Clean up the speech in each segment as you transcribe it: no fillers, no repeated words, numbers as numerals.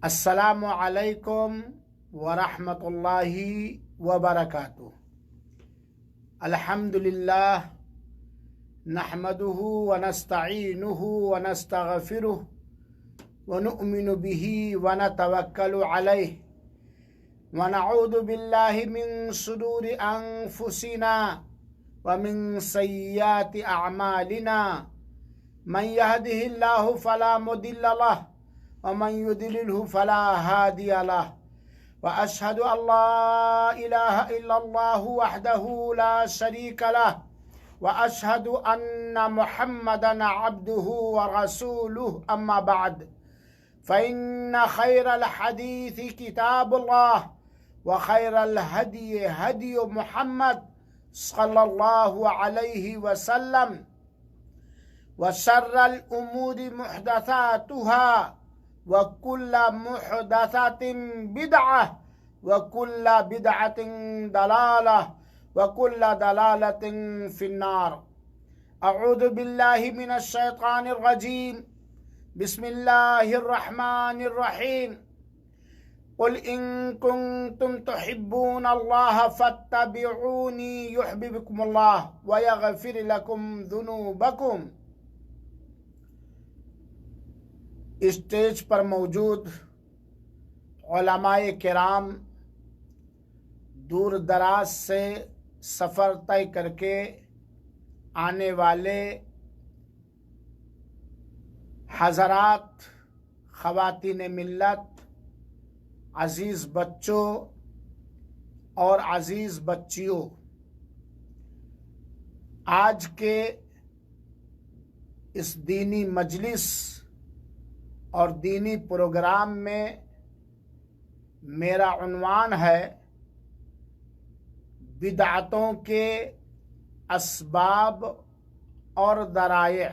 अस्सलामु अलैकुम वरहमतुल्लाहि वबरकातुह। अल्हम्दुलिल्लाह नहमदुहु व नस्तईनुहु व नस्तगफिरुह व नुअमिनु बिही व नतवक्कलु अलैहि व नऊदु बिल्लाहि मिन शुरूरि अनफुसिना व मिन सय्याति अअमालिना मन यहदिहिल्लाहु फला मुदिल्ल लह व मन युद्लिल्हु फला हादिय लह व अशहदु अल्ला इलाहा इल्लल्लाहु वहदहु ला शरीका लह व अशहदु अन्ना मुहम्मदन अब्दुहु व रसूलुहु अम्मा बाद फ़इन्न खैरल हदीस किताबुल्लाह व खैरल हदी हदी मुहम्मद सल्लल्लाहु अलैहि वसल्लम व शर्रल उमूरि मुहदसातुहा व कुल्ल मुहदसतिन बिदअह व कुल्ल बिदअतिन दलालह व कुल्ल दलालतिन फिन्नार। अऊज़ु बिल्लाहि मिनश शैतानिर रजीम। बिस्मिल्लाहिर रहमानिर रहीम। कुल इन कुंतुम तुहिब्बूनल्लाह फत्तबिऊनी युहब्बिबकुमुल्लाह व यगफिर लकुम ज़ुनूबकुम। स्टेज पर मौजूद उलमाए किराम, दूर दराज से सफ़र तय करके आने वाले हज़रात, ख़वातीन मिल्लत, अज़ीज़ बच्चों और अज़ीज़ बच्चियों, आज के इस दीनी मजलिस और दीनी प्रोग्राम में मेरा उन्वान है बिदअतों के असबाब और दराए।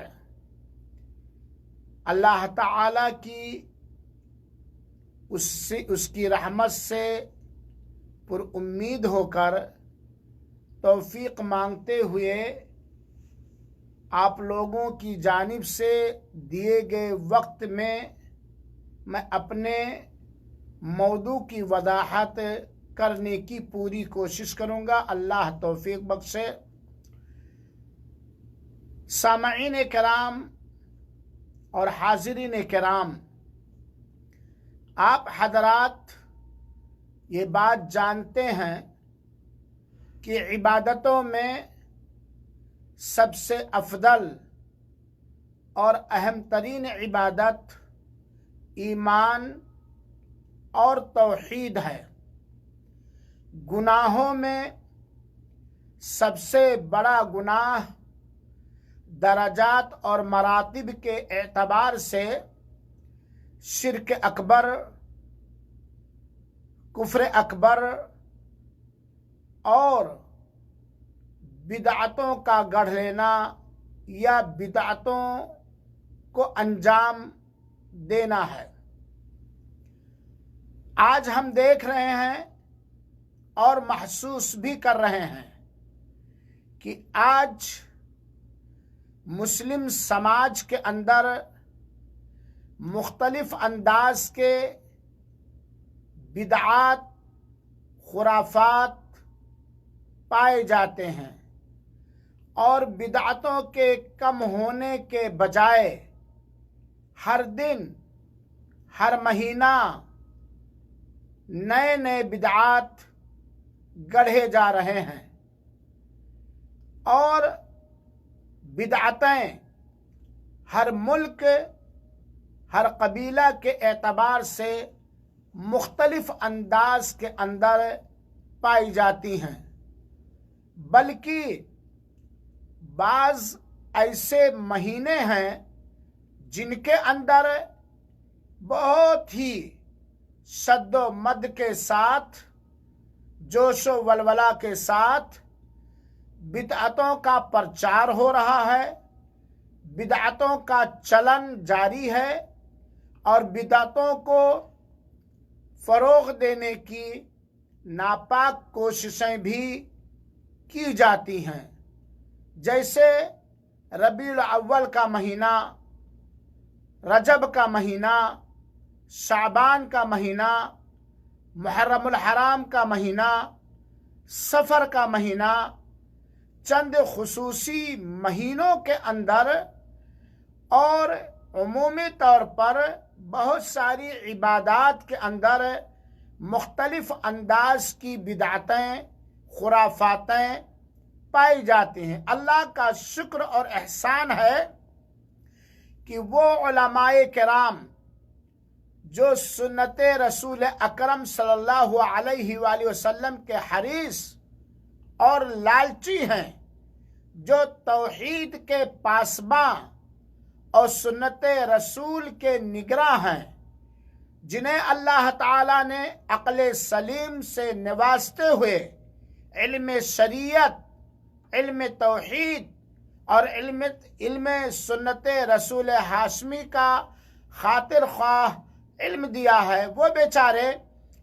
अल्लाह ताला की उसकी रहमत से पुरउम्मीद होकर तौफीक मांगते हुए आप लोगों की जानिब से दिए गए वक्त में मैं अपने मौदू की वजाहत करने की पूरी कोशिश करूँगा। अल्लाह तौफीक बख्शे। सामईन किराम और हाज़िरीन किराम, आप हज़रात ये बात जानते हैं कि इबादतों में सबसे अफदल और अहम तरीन इबादत ईमान और तौहीद है। गुनाहों में सबसे बड़ा गुनाह दराजात और मरातिब के एतबार से शिर्क अकबर, कुफ्र अकबर और बिदअतों का गढ़ लेना या बिदअतों को अंजाम देना है। आज हम देख रहे हैं और महसूस भी कर रहे हैं कि आज मुस्लिम समाज के अंदर मुख्तलिफ अंदाज के बिदअत, खुराफात पाए जाते हैं और बिदअतों के कम होने के बजाय हर दिन, हर महीना नए नए बिदअत गढ़े जा रहे हैं और बिदअतें हर मुल्क, हर कबीला के एतबार से मुख्तलिफ अंदाज के अंदर पाई जाती हैं। बल्कि बाज़ ऐसे महीने हैं जिनके अंदर बहुत ही शद्दो मद के साथ, जोशो वलवला के साथ बिदअतों का प्रचार हो रहा है, बिदअतों का चलन जारी है और बिदअतों को फ़रोग़ देने की नापाक कोशिशें भी की जाती हैं। जैसे रबीउल अव्वल का महीना, रजब का महीना, शाबान का महीना, मुहर्रमुल हराम का महीना, सफ़र का महीना, चंद खुसूसी महीनों के अंदर और उमूमी तौर पर बहुत सारी इबादात के अंदर मुख्तलिफ अंदाज की बिदअतें, खुराफातें पाई जाती हैं। अल्लाह का शुक्र और एहसान है कि वो उलमाए किराम जो सुन्नत रसूल अकरम सल्लल्लाहु अलैहि वसल्लम के हरीस और लालची हैं, जो तौहीद के पासबां और सुन्नत रसूल के निगरां हैं, जिन्हें अल्लाह ताला ने अक्ल सलीम से नवाजते हुए इल्म शरीयत, इल्म तौहीद और इल्म सुन्नत रसूल हाशमी का खातिर ख्वाह इल्म दिया है। वो बेचारे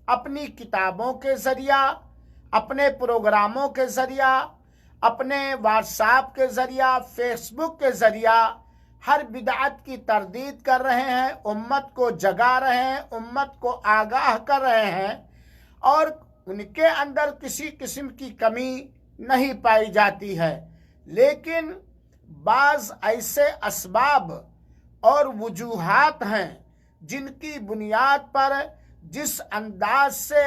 अपनी किताबों के ज़रिया, अपने प्रोग्रामों के ज़रिया, अपने व्हाट्सएप के ज़रिया, फेसबुक के ज़रिया हर बिदअत की तरदीद कर रहे हैं, उम्मत को जगा रहे हैं, उम्मत को आगाह कर रहे हैं और उनके अंदर किसी किस्म की कमी नहीं पाई जाती है। लेकिन बाज़ ऐसे असबाब और वजूहात हैं जिनकी बुनियाद पर जिस अंदाज से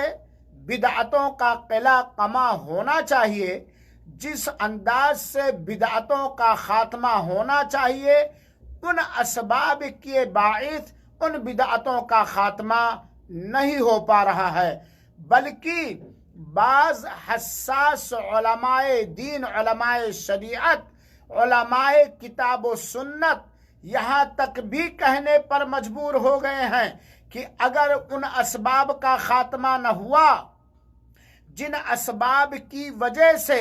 बिदअतों का क़िला कमा होना चाहिए, जिस अंदाज से बिदअतों का ख़ात्मा होना चाहिए, उन असबाब के बाइस उन बिदअतों का ख़ात्मा नहीं हो पा रहा है, बल्कि बाज़ हस्सास उलमाए दीन, उलमाए शरीयत, उलमाए किताब व सुन्नत यहाँ तक भी कहने पर मजबूर हो गए हैं कि अगर उन असबाब का खात्मा न हुआ जिन असबाब की वजह से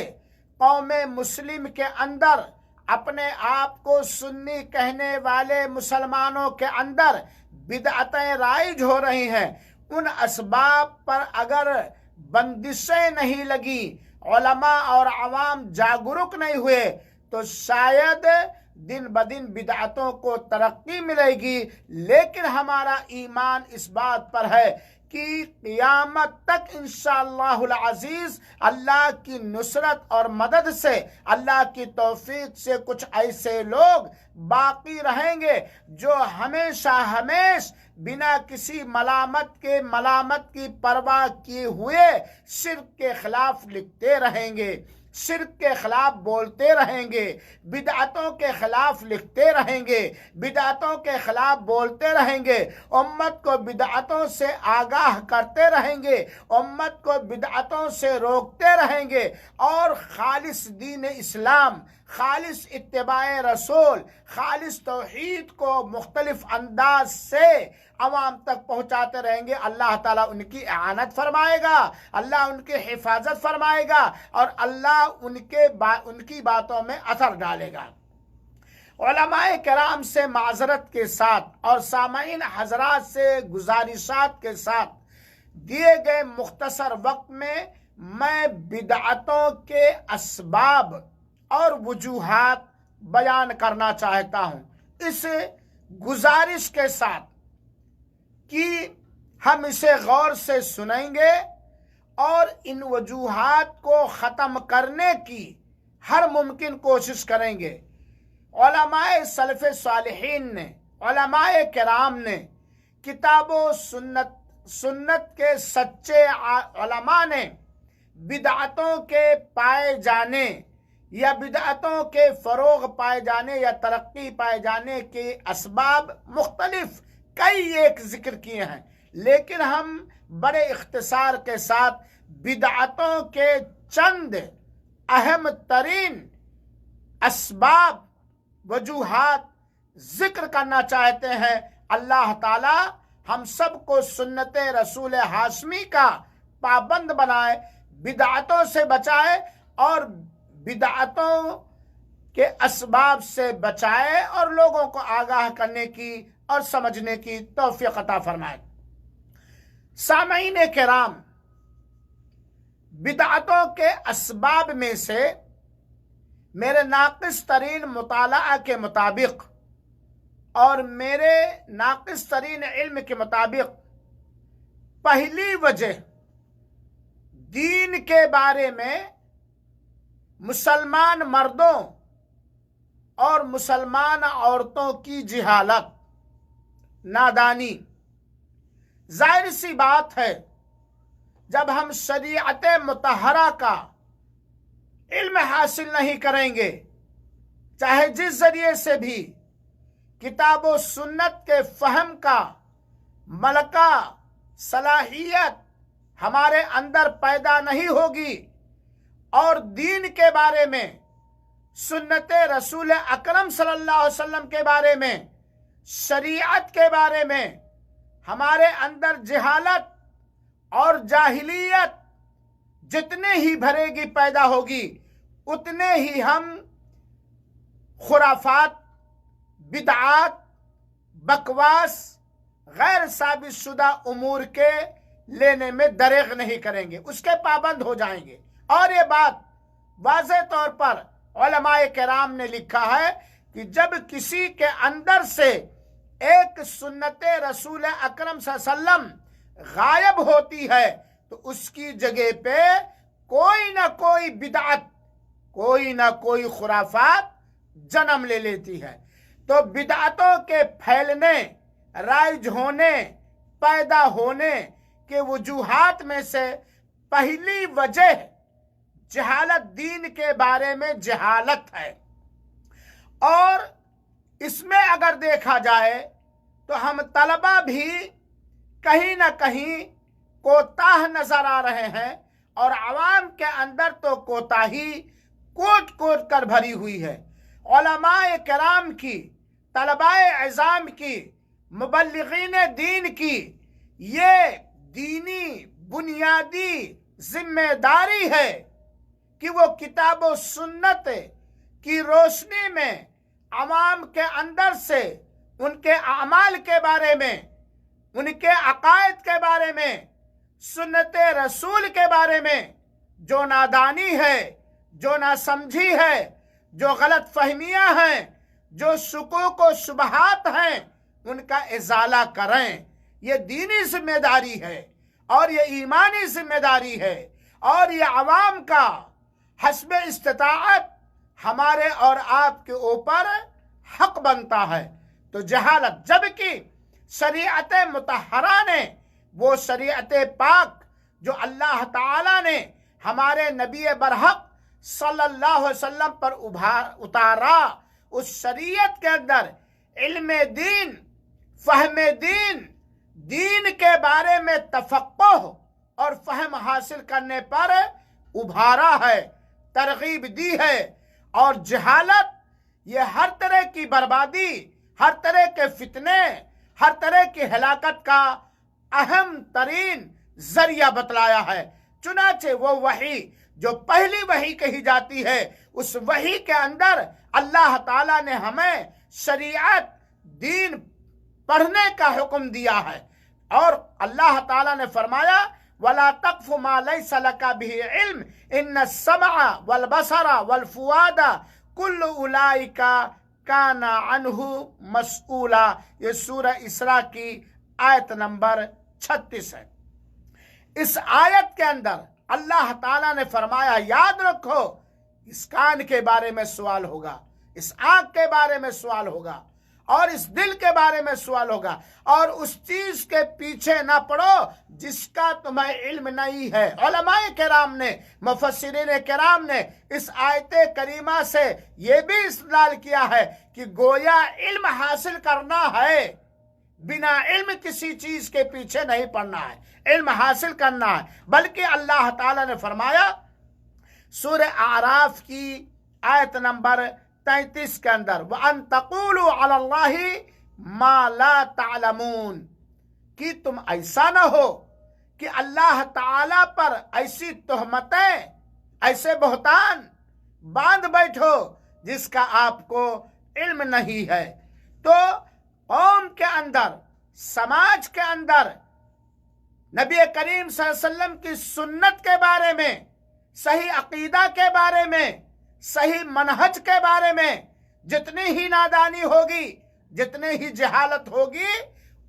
कौम मुस्लिम के अंदर अपने आप को सुन्नी कहने वाले मुसलमानों के अंदर बिदअतें राइज हो रही हैं, उन असबाब पर अगर बंदिशें नहीं लगी, उलमा और अवाम जागरूक नहीं हुए, तो शायद दिन ब दिन बिदअतों को तरक्की मिलेगी। लेकिन हमारा ईमान इस बात पर है कि क़ियामत तक इंशाअल्लाहुल अज़ीज़ अल्लाह की नुसरत और मदद से, अल्लाह की तौफीक से कुछ ऐसे लोग बाकी रहेंगे जो हमेशा बिना किसी मलामत की परवाह किए हुए शिर्क के खिलाफ लिखते रहेंगे, शिर्क के खिलाफ बोलते रहेंगे, बिदअतों के खिलाफ लिखते रहेंगे, बिदअतों के खिलाफ बोलते रहेंगे, उम्मत को बिदअतों से आगाह करते रहेंगे, उम्मत को बिदअतों से रोकते रहेंगे और खालिस दीन इस्लाम, खालिस इत्तिबाए रसूल, खालिस तौहीद को मुख्तलिफ अंदाज से अवाम तक पहुँचाते रहेंगे। अल्लाह ताला उनकी इआनत फरमाएगा, अल्लाह उनकी हिफाजत फरमाएगा और अल्लाह उनकी बातों में असर डालेगा। उलमाए किराम से माज़रत के साथ और सामाईन हजरात से गुजारिशात के साथ दिए गए मुख्तसर वक्त में मैं बिदअतों के असबाब और वजूहात बयान करना चाहता हूँ, इस गुजारिश के साथ कि हम इसे गौर से सुनेंगे और इन वजूहात को ख़त्म करने की हर मुमकिन कोशिश करेंगे। उलमाए सलफ़ सालिहीन ने, उलमाए किराम ने, किताबो सुन्नत के सच्चे उलमा ने बिदअतों के पाए जाने या बिदअतों के फ़रोग़ पाए जाने या तरक्की पाए जाने के असबाब मुख्तलिफ कई एक जिक्र किए हैं, लेकिन हम बड़े इख्तिसार के साथ बिदअतों के चंद अहम तरीन असबाब, वजूहात जिक्र करना चाहते हैं। अल्लाह ताला हम सबको सुन्नत रसूल हाशमी का पाबंद बनाए, बिदअतों से बचाए और बिदअतों के असबाब से बचाए और लोगों को आगाह करने की और समझने की तौफीक अता फरमाए। सामईन किराम, बिदअतों के असबाब में से मेरे नाक़िस तरीन मुताला के मुताबिक और मेरे नाक़िस तरीन इल्म के मुताबिक पहली वजह दीन के बारे में मुसलमान मर्दों और मुसलमान औरतों की जिहालत, नादानी। जाहिर सी बात है, जब हम शरीयत मुतहरा का इल्म हासिल नहीं करेंगे, चाहे जिस जरिए से भी, किताब व सुन्नत के फहम का मलका सलाहियत हमारे अंदर पैदा नहीं होगी और दीन के बारे में, सुन्नत रसूल अकरम सल्लल्लाहु अलैहि वसल्लम के बारे में, शरीयत के बारे में हमारे अंदर जहालत और जाहिलियत जितने ही भरेगी पैदा होगी, उतने ही हम खुराफात, बिदआत, बकवास, गैर साबित शुदा उमूर के लेने में दरेग नहीं करेंगे, उसके पाबंद हो जाएंगे। और ये बात वाज़ेह तौर पर उलमाए किराम ने लिखा है कि जब किसी के अंदर से एक सुन्नत रसूल अकरम सल्लल्लाहु अलैहि वसल्लम गायब होती है तो उसकी जगह पे कोई ना कोई बिदअत, कोई ना कोई खुराफात जन्म ले लेती है। तो बिदअतों के फैलने, राइज होने, पैदा होने के वजूहात में से पहली वजह जहालत, दीन के बारे में जहालत है। और इसमें अगर देखा जाए तो हम तलबा भी कहीं ना कहीं कोताह नजर आ रहे हैं और अवाम के अंदर तो कोताही कोट कोट कर भरी हुई है। उलमाए किराम की, तलबाए इज़ाम की, मुबल्लिगीन दीन की ये दीनी बुनियादी जिम्मेदारी है कि वो किताब व सुन्नत की रोशनी में अवाम के अंदर से उनके अमाल के बारे में, उनके अकायद के बारे में, सुन्नत रसूल के बारे में जो नादानी है, जो नासमझी है, जो गलत फहमियां हैं, जो शुकूक व शुबहात हैं, उनका इजाला करें। ये दीनी जिम्मेदारी है और ये ईमानी जिम्मेदारी है और ये अवाम का हस्ब इस्तिताअत हमारे और आपके ऊपर हक बनता है। तो जहालत, जबकि शरीयत मुतहरा ने, वो शरीयत पाक जो अल्लाह ताला ने हमारे नबी बरहक सल्लल्लाहु अलैहि वसल्लम पर उतारा, उस शरीयत के अंदर इल्म दीन, फहम दीन, दीन के बारे में तफक्कुह और फहम हासिल करने पर उभारा है, तरगीब दी है। और जहालत ये हर तरह की बर्बादी, हर तरह के फितने, हर तरह की हलाकत का अहम तरीन जरिया बतलाया है। चुनाचे वो वही जो पहली वही कही जाती है, उस वही के अंदर अल्लाह ताला ने हमें शरीयत, दीन पढ़ने का हुक्म दिया है। और अल्लाह ताला ने फरमाया, वला तक़फ़ु मा लैसा लका बिही इल्म इन्न समअ वल बसरा वल फुआदा कुल्लु उलाइका काना अन्हु मसऊला। ये सूरह इसरा की आयत नंबर 36 है। इस आयत के अंदर अल्लाह ताला ने फरमाया, याद रखो, इस कान के बारे में सवाल होगा, इस आंख के बारे में सवाल होगा और इस दिल के बारे में सवाल होगा, और उस चीज के पीछे ना पड़ो जिसका तुम्हें इल्म नहीं है। उलमाए किराम ने, मुफस्सिरीन किराम ने इस आयत करीमा से यह भी इस्तेदलाल किया है कि गोया इल्म हासिल करना है, बिना इल्म किसी चीज के पीछे नहीं पड़ना है, इल्म हासिल करना है। बल्कि अल्लाह ताला ने फरमाया सूरह आराफ की आयत नंबर 33 के अंदर, व अन तक़ूलू अलल्लाहि मा ला तालमून, कि तुम ऐसा ना हो कि अल्लाह ताला पर ऐसी तोहमतें, ऐसे बहतान बांध बैठो जिसका आपको इल्म नहीं है। तो कौम के अंदर, समाज के अंदर नबी करीम सल्लल्लाहु अलैहि वसल्लम की सुन्नत के बारे में, सही अकीदा के बारे में, सही मनहज के बारे में जितनी ही नादानी होगी, जितने ही जहालत होगी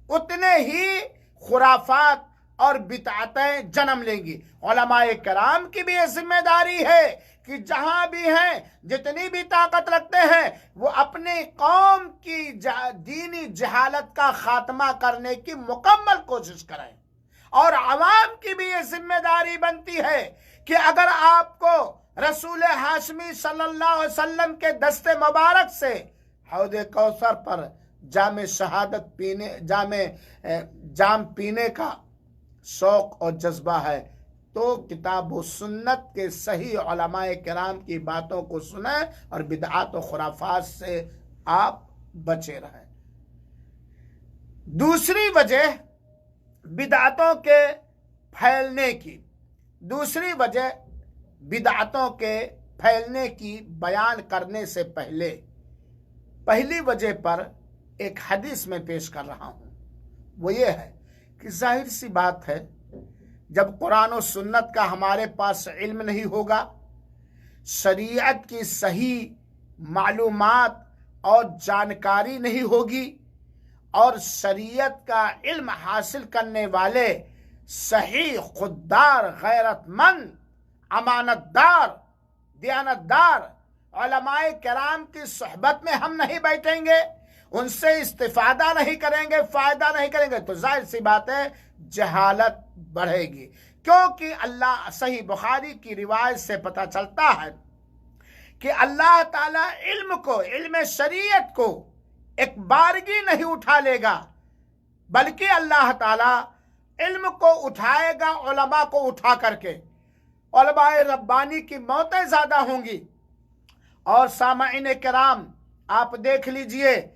उतने ही खुराफात और बिदअतें जन्म लेंगी। उलमाए कराम की भी ये जिम्मेदारी है कि जहां भी हैं, जितनी भी ताकत रखते हैं, वो अपनी कौम की दीनी जहालत का खात्मा करने की मुकम्मल कोशिश करें। और अवाम की भी ये जिम्मेदारी बनती है कि अगर आपको रसूल हाशमी सल्लल्लाहु अलैहि वसल्लम के दस्ते मुबारक से हौद कौसर पर जाम पीने का शौक और जज्बा है, तो किताब व सुन्नत के सही उलमाए किराम की बातों को सुने और बिदअत और खुराफात से आप बचे रहें। दूसरी वजह बिदअतों के फैलने की बयान करने से पहले पहली वजह पर एक हदीस में पेश कर रहा हूं। वो ये है कि जाहिर सी बात है, जब कुरान और सुन्नत का हमारे पास इल्म नहीं होगा, शरीयत की सही मालूमात और जानकारी नहीं होगी, और शरीयत का इल्म हासिल करने वाले सही खुददार, गैरतमंद, अमानतदार, दियानतदार उलमाए किराम की सोहबत में हम नहीं बैठेंगे, उनसे इस्तिफादा नहीं करेंगे, फायदा नहीं करेंगे, तो जाहिर सी बात है जहालत बढ़ेगी। क्योंकि अल्लाह, सही बुखारी की रिवायत से पता चलता है कि अल्लाह ताला इल्म शरीयत को एक बारगी नहीं उठा लेगा, बल्कि अल्लाह ताला इल्म को उठाएगा उलमा को उठा करके। उलमाए रब्बानी की मौतें ज्यादा होंगी। और सामाईन किराम, आप देख लीजिए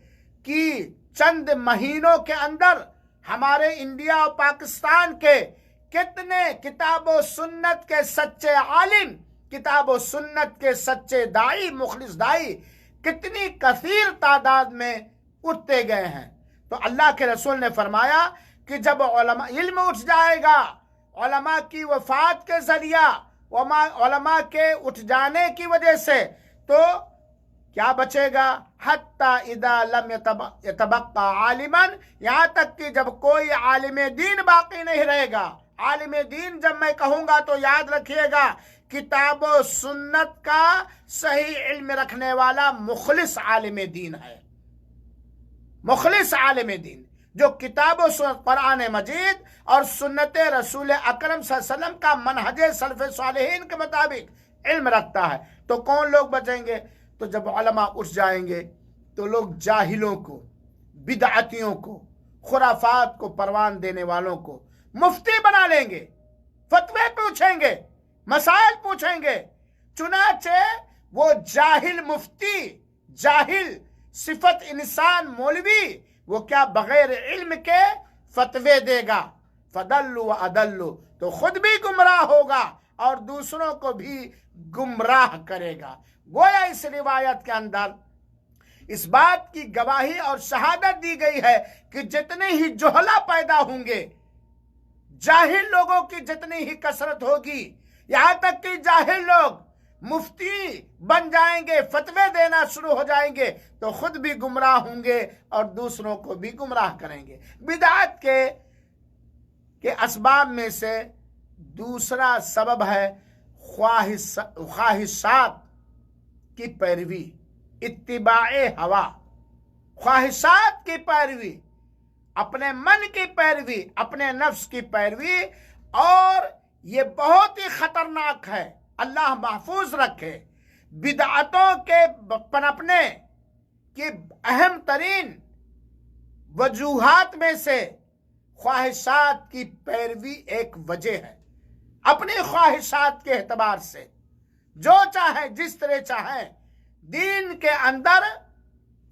कि चंद महीनों के अंदर हमारे इंडिया और पाकिस्तान के कितने किताब और सुन्नत के सच्चे आलिम, किताब और सुन्नत के सच्चे दाई, मुखलिस दाई कितनी कसीर तादाद में उठते गए हैं। तो अल्लाह के रसूल ने फरमाया कि जब उलमा इल्म उठ जाएगा, उलमा की वफात के जरिया, उलमा के उठ जाने की वजह से, तो क्या बचेगा? हत्ता इदा लम यतबक्का आलिमन, यहाँ तक कि जब कोई आलिम दीन बाकी नहीं रहेगा। आलिम दीन जब मैं कहूँगा तो याद रखिएगा, किताब और सुन्नत का सही इल्म रखने वाला मुखलिस आलिम दीन है। मुखलिस आलिम दीन जो किताब और सुन्नत, कुरान मजीद और सुन्नत रसूल अकरम सल्लल्लाहु अलैहि वसल्लम का मनहज सल्फ़ सालिहीन के मुताबिक इल्म रखता है। तो कौन लोग बचेंगे? तो जब उलमा उठ जाएंगे तो लोग जाहिलों को, बिदअतियों को, खुराफात को परवान देने वालों को मुफ्ती बना लेंगे, फतवे पूछेंगे, मसाइल पूछेंगे। चुनाचे वो जाहिल मुफ्ती, जाहिल सिफत इंसान मौलवी, वो क्या बगैर इल्म के फतवे देगा? फदल्लु व अदल्लु, तो खुद भी गुमराह होगा और दूसरों को भी गुमराह करेगा। गोया इस रिवायत के अंदर इस बात की गवाही और शहादत दी गई है कि जितने ही जोहला पैदा होंगे, जाहिल लोगों की जितनी ही कसरत होगी, यहां तक कि जाहिल लोग मुफ्ती बन जाएंगे, फतवे देना शुरू हो जाएंगे, तो खुद भी गुमराह होंगे और दूसरों को भी गुमराह करेंगे। बिदअत के असबाब में से दूसरा सबब है ख्वाहिशात की पैरवी, इत्तिबाए हवा, ख्वाहिशात की पैरवी, अपने मन की पैरवी, अपने नफ्स की पैरवी। और ये बहुत ही खतरनाक है, अल्लाह महफूज रखे। बिदअतों के पनपने की अहम तरीन वजूहात में से ख्वाहिशात की पैरवी एक वजह है। अपनी ख्वाहिशात के एतबार से जो चाहे, जिस तरह चाहे, दीन के अंदर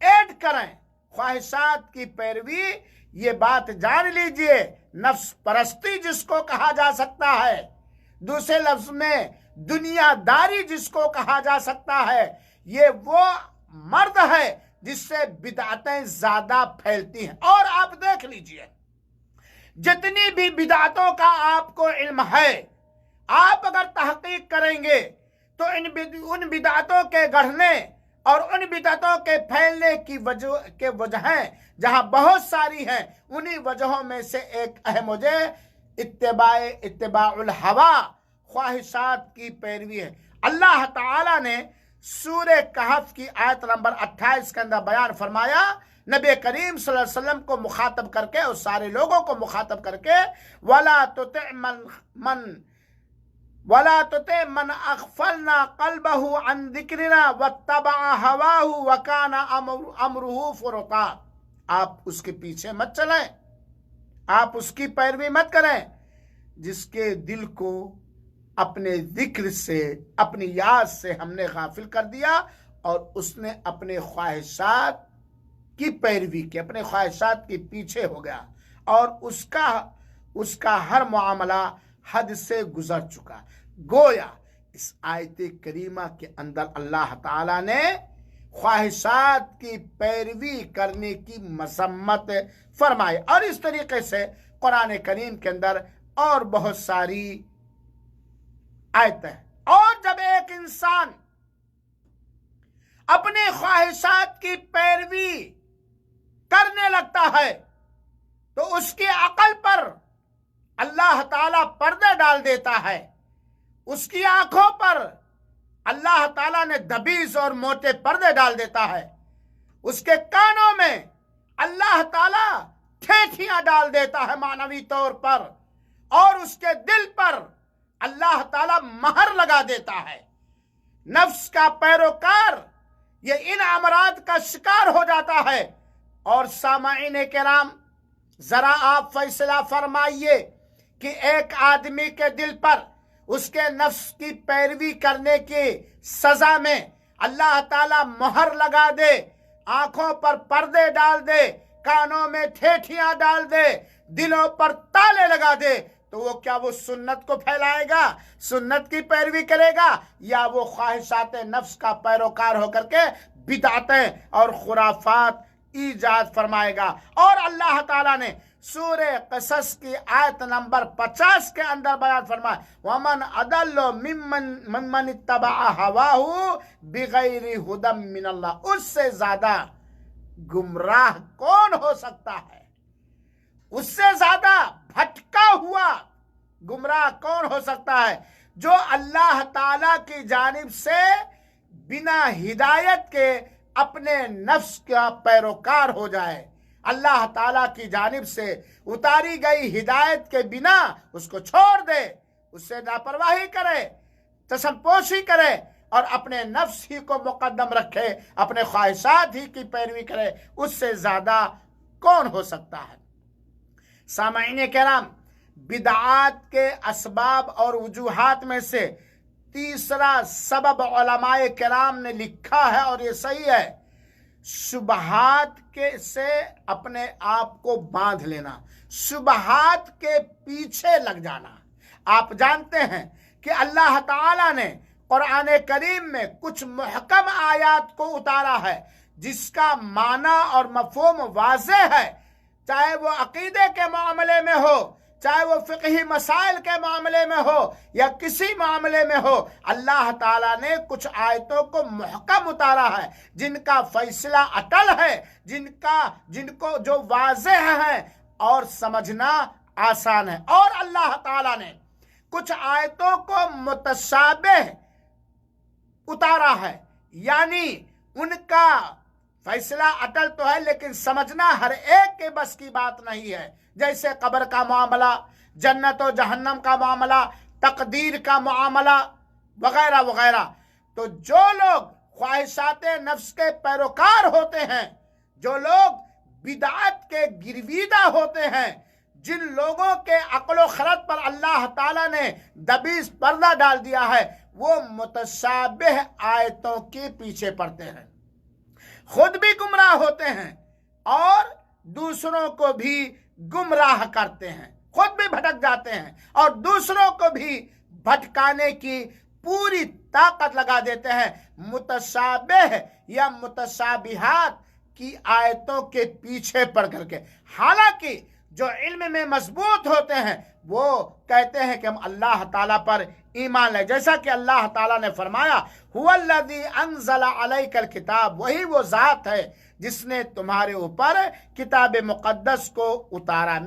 ऐड करें ख्वाहिशात की पैरवी। ये बात जान लीजिए, नफ्स परस्ती जिसको कहा जा सकता है, दूसरे लफ्ज में दुनियादारी जिसको कहा जा सकता है, ये वो मर्द है जिससे बिदअतें ज्यादा फैलती हैं। और आप देख लीजिए, जितनी भी बिदअतों का आपको इल्म है, आप अगर तहकीक करेंगे तो उन बिदअतों के गढ़ने और उन बिदअतों के फैलने की वजहें जहां बहुत सारी हैं, उन्हीं वजहों में से एक है मुझे इत्तिबाउल हवा, ख्वाहिशात की पैरवी है। अल्लाह ताला ने सूरह कहफ की आयत नंबर 28 के अंदर बयान फरमाया, नबी करीम सल्लल्लाहु अलैहि वसल्लम को मुखातब करके और सारे लोगों को मुखातब करके, वला तुति मन अग़फ़लना क़ल्बहु अन ज़िक्रिना वत्तबअ हवाहु व काना अमरुहु फ़ुरता। आप उसके पीछे मत चलें, आप उसकी पैरवी मत करें जिसके दिल को अपने जिक्र से, अपनी याद से हमने गाफिल कर दिया और उसने अपने ख्वाहिशात की पैरवी की, अपने ख्वाहिशात के पीछे हो गया और उसका हर मामला हद से गुजर चुका। गोया इस आयत करीमा के अंदर अल्लाह ताला ने ख्वाहिशात की पैरवी करने की मजम्मत फरमाई। और इस तरीके से कुरान करीम के अंदर और बहुत सारी आयतें। और जब एक इंसान अपने ख्वाहिशात की पैरवी करने लगता है तो उसकी अकल पर अल्लाह ताला पर्दे डाल देता है, उसकी आंखों पर अल्लाह ताला ने दबीज और मोटे पर्दे डाल देता है, उसके कानों में अल्लाह ताला ठेठियां डाल देता है मानवी तौर पर, और उसके दिल पर अल्लाह ताला महर लगा देता है। नफ्स का पैरोकार ये इन अमराद का शिकार हो जाता है। और सामाईन किराम, जरा आप फैसला फरमाइए कि एक आदमी के दिल पर उसके नफ्स की पैरवी करने की सजा में अल्लाह ताला मोहर लगा दे, आंखों पर पर्दे डाल दे, कानों में ठेठियां डाल दे, दिलों पर ताले लगा दे, तो वो क्या वो सुन्नत को फैलाएगा, सुन्नत की पैरवी करेगा, या वो ख्वाहिशात नफ्स का पैरोकार होकर के बिदअतें और खुराफात ईजाद फरमाएगा। और अल्लाह ताला ने सूरह क़सस की आयत नंबर 50 के अंदर बयान फरमाया, वमन अदल्लु मिम्मन इत्तबअ हवाहु बिगैरि हुदम मिनल्लाह। उससे ज्यादा गुमराह कौन हो सकता है, उससे ज्यादा भटका हुआ गुमराह कौन हो सकता है, जो अल्लाह ताला की जानिब से बिना हिदायत के अपने नफ्स का पैरोकार हो जाए, अल्लाह ताला की जानिब से उतारी गई हिदायत के बिना उसको छोड़ दे, उससे लापरवाही करे, तसमपोशी करे और अपने नफ्स ही को मुकद्दम रखे, अपने ख्वाहिशात ही की पैरवी करे, उससे ज्यादा कौन हो सकता है। सामाईन किराम, बिदआत के असबाब और वजूहात में से तीसरा सबब उलमाए किराम ने लिखा है और ये सही है, शुबहात के से अपने आप को बांध लेना, शुबहात के पीछे लग जाना। आप जानते हैं कि अल्लाह ताला ने कुरान करीम में कुछ मुहकम आयात को उतारा है जिसका माना और मफहूम वाज़ेह है, चाहे वो अकीदे के मामले में हो, चाहे वो फिक़ही मसाइल के मामले में हो या किसी मामले में हो। अल्लाह ताला ने कुछ आयतों को मुहकम उतारा है जिनका फैसला अटल है, जिनको जो वाज़ेह है और समझना आसान है। और अल्लाह ताला ने कुछ आयतों को मुतशाबिह उतारा है, यानी उनका फैसला अटल तो है लेकिन समझना हर एक के बस की बात नहीं है। जैसे कब्र का मामला, जन्नत और जहन्नम का मामला, तकदीर का मामला वगैरह वगैरह। तो जो लोग ख्वाहिशाते नफ्स के पैरोकार होते हैं, जो लोग बिदअत के गिरवीदा होते हैं, जिन लोगों के अक्ल खरत पर अल्लाह ताला ने दबीज पर्दा डाल दिया है, वो मुतशाबिह आयतों के पीछे पड़ते हैं, खुद भी गुमराह होते हैं और दूसरों को भी गुमराह करते हैं, खुद भी भटक जाते हैं और दूसरों को भी भटकाने की पूरी ताकत लगा देते हैं मुतशाबिह या मुतशाबिहात की आयतों के पीछे पड़ करके। हालांकि जो इल्म में मजबूत होते हैं वो कहते हैं कि हम अल्लाह ताला पर ईमान लाए। जैसा कि अल्लाह ताला ने फरमाया, हुवल्लज़ी अंज़ला अलैकल किताब, वही वो ज़ात है जिसने तुम्हारे ऊपर किताब मुक़द्दस को उतारा।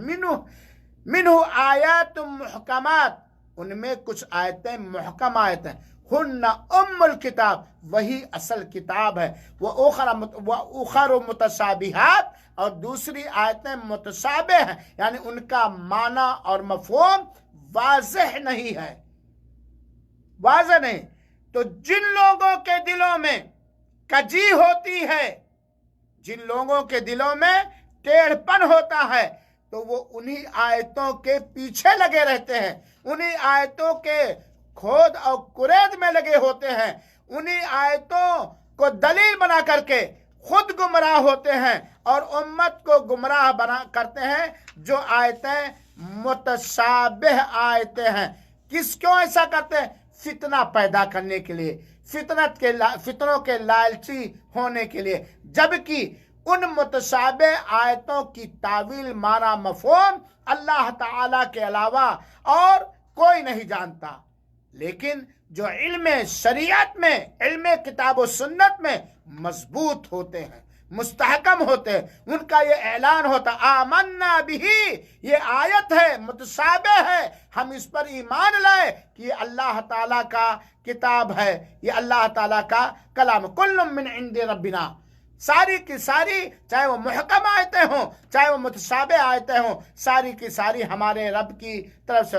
मिन्हु आयातुम मुहकमात, उनमें कुछ आयतें मुहकम आयतें, हुन्ना उम्मुल किताब, वही असल किताब है। वह उखर मुतशाबिहात, और दूसरी आयतें मुतशाबे हैं, यानी उनका माना और मफहूम वाज़ेह नहीं है, वाज़ेह नहीं। तो जिन लोगों के दिलों में कजी होती है, जिन लोगों के दिलों में टेढ़पन होता है, तो वो उन्हीं आयतों के पीछे लगे रहते हैं, उन्हीं आयतों के खोद और कुरेद में लगे होते हैं, उन्हीं आयतों को दलील बना करके खुद गुमराह होते हैं और उम्मत को गुमराह बना करते हैं। जो आयतें मुतशाबिह आयतें हैं, क्यों ऐसा करते हैं? फितना पैदा करने के लिए, फितनों के लालची होने के लिए। जबकि उन मुतशाबे आयतों की तावील, माना, मफहूम अल्लाह ताला के अलावा और कोई नहीं जानता। लेकिन जो इल्म शरीयत में, इल्म किताब व सुन्नत में मजबूत होते हैं, मुस्तहकम होते हैं, उनका ये ऐलान होता, आमन्ना बिही, ये आयत है, मुतशाबे है, हम इस पर ईमान लाए कि ये अल्लाह ताला का किताब है, ये अल्लाह ताला का कलाम, कुल्लुम मिन इंदि रब्बिना, सारी की सारी, चाहे वो मुहकम आयतें हों, चाहे वो मुतशाबे आयतें हों, सारी की सारी हमारे रब की तरफ से।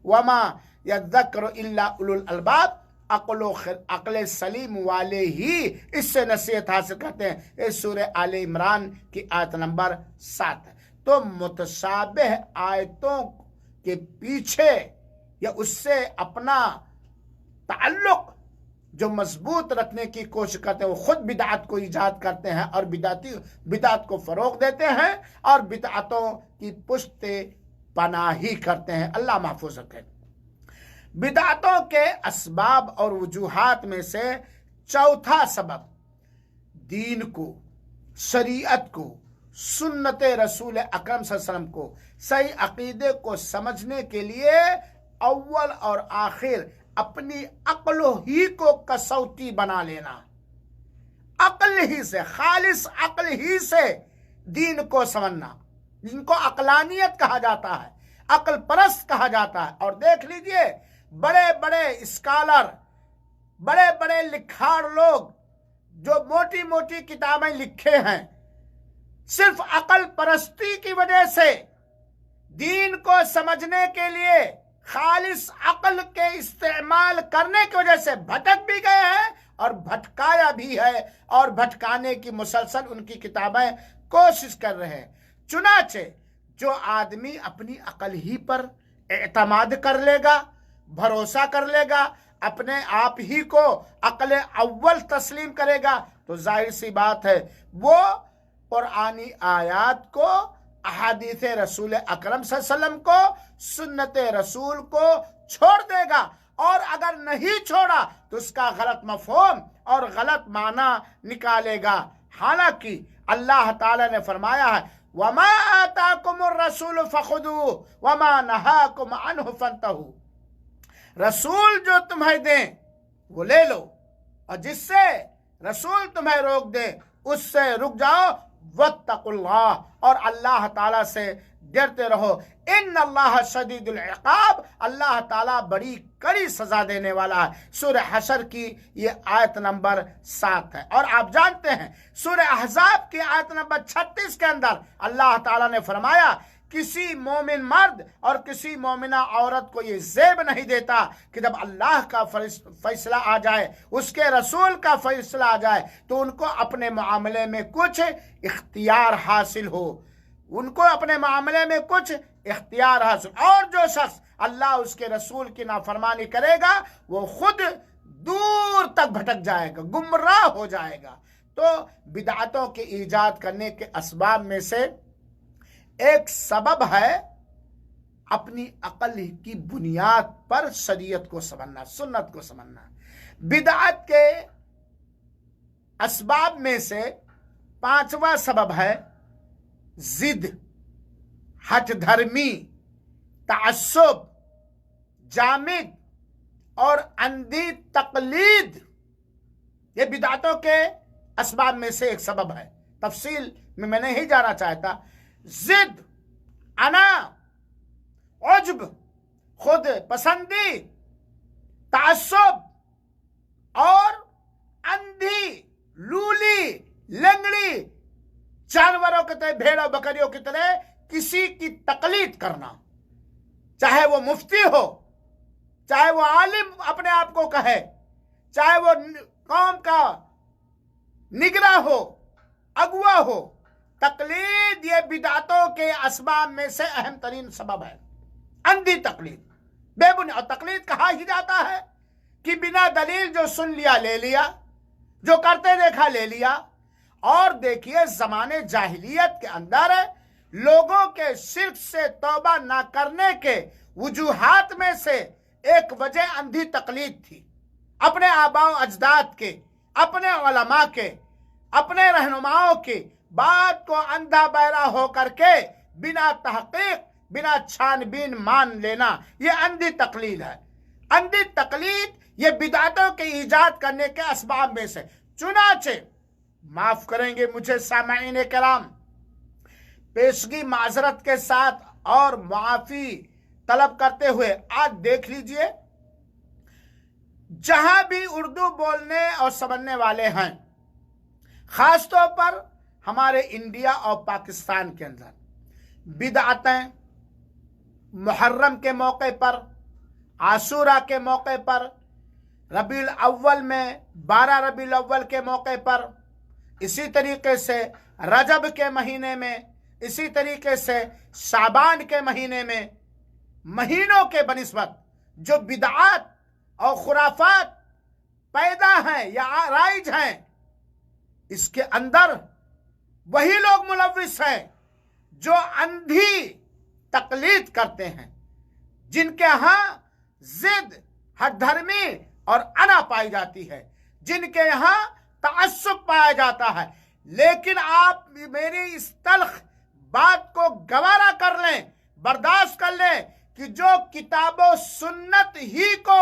वमा यज़्ज़करु इल्ला उलुल अलबाब, अक्ल सलीम वाले ही इससे नसीहत हासिल करते हैं। इस सूरह आले इमरान की आयत नंबर 7 है। तो मुतशाबिह आयतों के पीछे या उससे अपना ताल्लुक जो मजबूत रखने की कोशिश करते हैं, वो खुद बिदअत को ईजाद करते हैं और बिदअत को फरोग देते हैं और बिदअतों की पुश्ते पनाही करते हैं। अल्लाह महफूज रखे। बिदअतों के असबाब और वजूहात में से चौथा सबब, दीन को, शरीयत को, सुन्नत रसूल अकरम सल्लल्लाहु अलैहि वसल्लम को, सही अकीदे को समझने के लिए अव्वल और आखिर अपनी अक्ल ही को कसौटी बना लेना। अक्ल ही से, खालिस अक्ल ही से दीन को समझना, जिनको अक्लानियत कहा जाता है, अक्ल परस्त कहा जाता है। और देख लीजिए, बड़े बड़े स्कॉलर, बड़े बड़े लिखाड़ लोग जो मोटी मोटी किताबें लिखे हैं, सिर्फ अक्ल परस्ती की वजह से, दीन को समझने के लिए खालिस अक्ल के इस्तेमाल करने की वजह से भटक भी गए हैं और भटकाया भी है, और भटकाने की मुसलसल उनकी किताबें कोशिश कर रहे हैं। चुनाचे जो आदमी अपनी अक्ल ही पर एतमाद कर लेगा, भरोसा कर लेगा, अपने आप ही को अक्ल अव्वल तस्लीम करेगा, तो जाहिर सी बात है वो कुरानी आयात को, अहादीस रसूल अकरम सल्लल्लाहु अलैहि वसल्लम को, सुन्नत रसूल को छोड़ देगा। और अगर नहीं छोड़ा तो उसका गलत मफहूम और गलत माना निकालेगा। हालांकि अल्लाह ताला ने फरमाया है, वमा आताकुमुर रसूल फखुदू वमा नहाकुम अन्हु फंतहू, रसूल जो तुम्हें दें वो ले लो, और जिससे रसूल तुम्हें रोक दे उससे रुक जाओ। वत्तकुल्लाह, और अल्लाह ताला से डरते रहो। इन्नल्लाह शदीदुल इक़ाब, अल्लाह ताला बड़ी कड़ी सजा देने वाला है। सूरह हशर की ये आयत नंबर 7 है। और आप जानते हैं सूरह अहज़ाब की आयत नंबर 36 के अंदर अल्लाह ताला ने फरमाया, किसी मोमिन मर्द और किसी मोमिना औरत को ये ज़ेब नहीं देता कि जब अल्लाह का फैसला आ जाए, उसके रसूल का फैसला आ जाए, तो उनको अपने मामले में कुछ इख्तियार हासिल हो, उनको अपने मामले में कुछ इख्तियार हासिल। और जो शख्स अल्लाह उसके रसूल की नाफरमानी करेगा वो खुद दूर तक भटक जाएगा, गुमराह हो जाएगा। तो बिदअतों के ईजाद करने के असबाब में से एक सबब है अपनी अक्ल की बुनियाद पर शरीयत को समझना, सुन्नत को समझना। बिदअत के असबाब में से 5वां सबब है जिद, हठ धर्मी, तअस्सुब, जामिद और अंधी तकलीद, ये बिदातों के असबाब में से एक सबब है। तफसील में मैं नहीं जाना चाहता। जिद, अना, उज्ब, खुद पसंदी, तअस्सुब और अंधी, लूली, लंगड़ी, जानवरों की तरह, भेड़ और बकरियों की तरह किसी की तकलीद करना, चाहे वो मुफ्ती हो, चाहे वो आलिम अपने आप को कहे, चाहे वो कौम का निगरां हो, अगुआ हो। तकलीद ये बिदातों के असबाब में से अहम तरीन सबब है। अंधी तकलीद, बेबुनियाद। और तकलीद कहा ही जाता है कि बिना दलील जो सुन लिया ले लिया, जो करते देखा ले लिया। और देखिए, जमाने जाहिलियत के अंदर लोगों के शिर्क से तौबा ना करने के वजूहात में से एक वजह अंधी तकलीद थी। अपने आबाओ अजदाद के, अपने उलमा के, अपने रहनुमाओं की बात को अंधा बहरा होकर के बिना तहकीक, बिना छानबीन मान लेना, यह अंधी तकलीद है। अंधी तकलीद ये बिदातों के ईजाद करने के असबाब में से। चुनाचे, माफ करेंगे मुझे सामाईन कराम, पेशगी माजरत के साथ और मुआफी तलब करते हुए आज देख लीजिए, जहां भी उर्दू बोलने और समझने वाले हैं, खासतौर पर हमारे इंडिया और पाकिस्तान के अंदर, बिदअतें मुहर्रम के मौके पर, आशूरा के मौके पर, रबीउल अव्वल में 12 रबीउल अव्वल के मौके पर, इसी तरीके से रजब के महीने में, इसी तरीके से शाबान के महीने में, महीनों के बनिस्बत जो बिदअत और खुराफात पैदा हैं या राइज हैं, इसके अंदर वही लोग मुलव्विस हैं जो अंधी तकलीद करते हैं, जिनके यहाँ जिद, हठधर्मी और अना पाई जाती है, जिनके यहाँ तअस्सुब पाया जाता है। लेकिन आप मेरी इस तल्ख बात को गवारा कर लें, बर्दाश्त कर लें कि जो किताबो सुन्नत ही को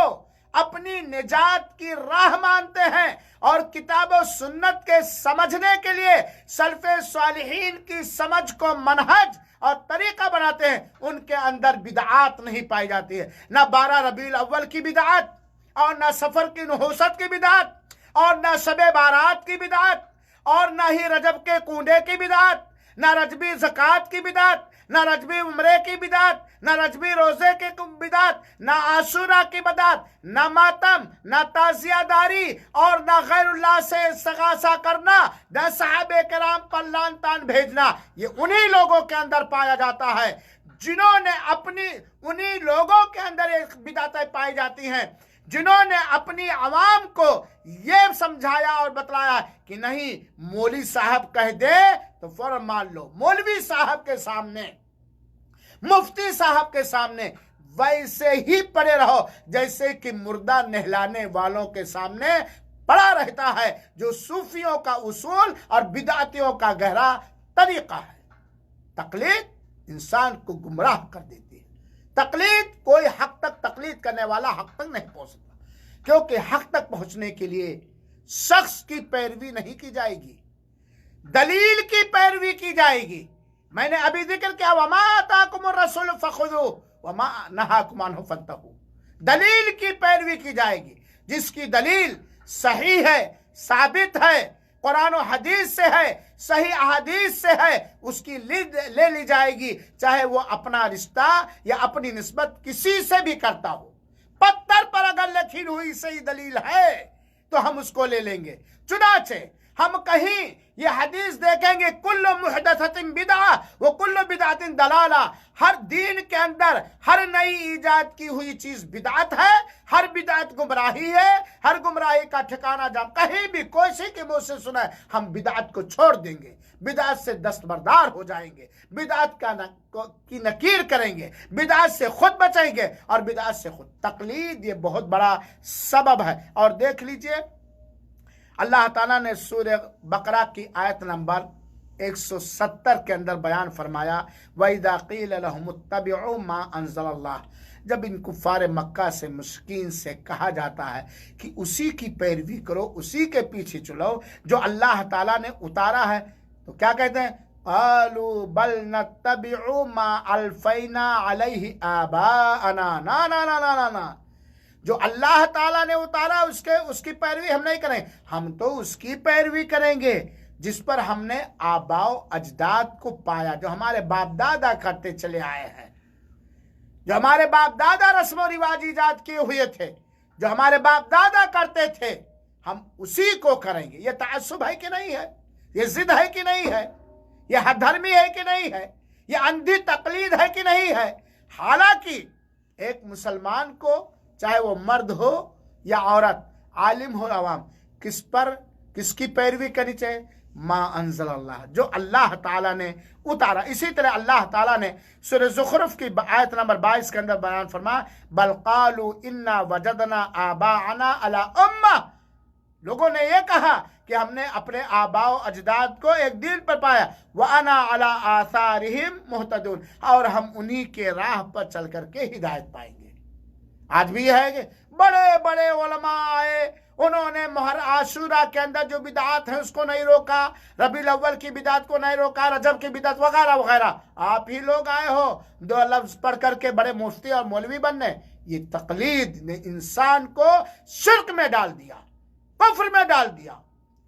अपनी निजात की राह मानते हैं और किताबो सुन्नत के समझने के लिए सल्फ़े सालिहीन की समझ को मनहज और तरीका बनाते हैं, उनके अंदर बिदअत नहीं पाई जाती है। ना 12 रबीउल अव्वल की बिदअत, और ना सफर की नहुसत की बिदअत, और ना शबे बारात की बिदअत, और ना ही रजब के कूडे की बिदअत, ना रजबी ज़कात की बिदअत, ना रजबी उम्रे की बिदअत, ना रजबी रोजे के बिदअत, ना आशूरा की बिदअत, ना मातम, ना ताजियादारी और ना गैरुल्लाह से इस्तिगासा करना, ना सहाबे किराम पर लान तान भेजना। ये उन्हीं लोगों के अंदर पाया जाता है जिन्होंने अपनी, उन्हीं लोगों के अंदर एक बिदअतें पाई जाती हैं जिन्होंने अपनी आवाम को ये समझाया और बतलाया कि नहीं, मौलवी साहब कह दे तो फौरन मान लो। मौलवी साहब के सामने, मुफ्ती साहब के सामने वैसे ही पड़े रहो जैसे कि मुर्दा नहलाने वालों के सामने पड़ा रहता है, जो सूफियों का उसूल और बिदअतियों का गहरा तरीका है। तकलीद इंसान को गुमराह कर देती है। तकलीद, कोई हक तक तकलीद करने वाला हक तक नहीं पहुंच सकता, क्योंकि हक तक पहुंचने के लिए शख्स की पैरवी नहीं की जाएगी, दलील की पैरवी की जाएगी। मैंने अभी जिक्र किया, वमा आताकुमुर रसूल फखुदू वमा नहाकुम अन्हु फंतहू। दलील की पैरवी की जाएगी, जिसकी दलील सही है, साबित है, कुरान और हदीस से है, सही अहादीस से है, उसकी ले ली जाएगी, चाहे वो अपना रिश्ता या अपनी निस्बत किसी से भी करता हो। पत्थर पर अगर लिखी हुई सही दलील है तो हम उसको ले लेंगे। चुनाचे हम कहीं ये हदीस देखेंगे, कुल्लु मुहदसतिन बिदअह व कुल्लु बिदअतिन दलाला। हर दीन के अंदर हर नई ईजाद की हुई चीज बिदअत है, हर बिदअत गुमराही है, हर गुमराही का ठिकाना जब कहीं भी कोई सी के मुंह से सुना है, हम बिदअत को छोड़ देंगे, बिदअत से दस्तबरदार हो जाएंगे, बिदअत की नकीर करेंगे, बिदअत से खुद बचेंगे और बिदअत से खुद। तकलीद ये बहुत बड़ा सबब है। और देख लीजिए, अल्लाह ताला ने सूरह बकरा की आयत नंबर 170 के अंदर बयान फरमाया, वइज़ा क़ील लहुम इत्तबिऊ मा अंज़लल्लाह, जब इन कुफ़ार मक्का से मुश्किन से कहा जाता है कि उसी की पैरवी करो, उसी के पीछे चलो जो अल्लाह ताला ने उतारा है, तो क्या कहते हैं? क़ालू बल नत्तबिउ मा अल्फ़ैना अलैहि आबाअना, ना ना ना ना ना ना, जो अल्लाह ताला ने उतारा उसकी पैरवी हम नहीं करें, हम तो उसकी पैरवी करेंगे जिस पर हमने आबाओ अजदाद को पाया, जो हमारे बाप दादा करते चले आए हैं, जो हमारे बाप दादा रस्म रिवाज ईजाद किए हुए थे, जो हमारे बाप दादा करते थे, हम उसी को करेंगे। ये तअस्सुब है कि नहीं है? ये जिद है कि नहीं है? ये हठधर्मी है कि नहीं है? ये अंधी तकलीद है कि नहीं है? हालांकि एक मुसलमान को, चाहे वो मर्द हो या औरत, आलिम हो अवाम, किस पर किसकी पैरवी करनी चाहिए? मा अंज़लल्लाह, जो अल्लाह ताला ने उतारा। इसी तरह अल्लाह ताला ने सूरह ज़ुख़रुफ़ की आयत नंबर 22 के अंदर बयान फरमाया, बल क़ालू इन्ना वजदना आबाअना अला उम्मा, लोगों ने ये कहा कि हमने अपने आबाओ अजदाद को एक दीन पर पाया, व अना अला आसारिहिम मुहतदून, और हम उन्हीं के राह पर चल करके हिदायत पाएंगे। आज भी है कि बड़े बड़े उलमा आए, उन्होंने मुहर्रम आशूरा के अंदर जो बिदात है उसको नहीं रोका, रबीउल अव्वल की बिदात को नहीं रोका, रजब की बिदात वगैरह वगैरह। आप ही लोग आए हो 2 लफ्ज पढ़ करके बड़े मुफ्ती और मौलवी बनने। ये तकलीद ने इंसान को शिर्क में डाल दिया, कुफ्र में डाल दिया,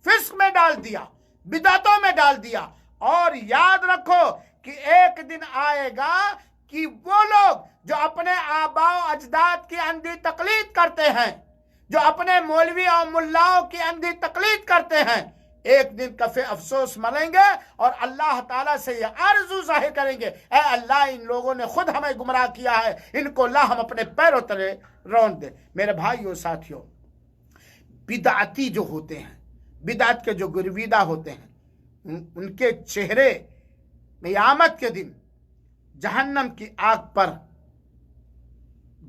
फिस्क में डाल दिया, बिदातों में डाल दिया। और याद रखो कि एक दिन आएगा कि वो लोग जो अपने आबाओ अजदाद की अंधी तकलीद करते हैं, जो अपने मौलवी और मुल्लाओं की अंधी तकलीद करते हैं, एक दिन कफे अफसोस मरेंगे और अल्लाह ताला से ये आरज़ू जाहिर करेंगे, ऐ अल्लाह, इन लोगों ने खुद हमें गुमराह किया है, इनको अल्लाह हम अपने पैरों तले रौंद दे। मेरे भाइयों साथियों, बिदाती जो होते हैं, बिदात के जो गुरवीदा होते हैं, उनके चेहरे क़यामत के दिन जहन्नम की आग पर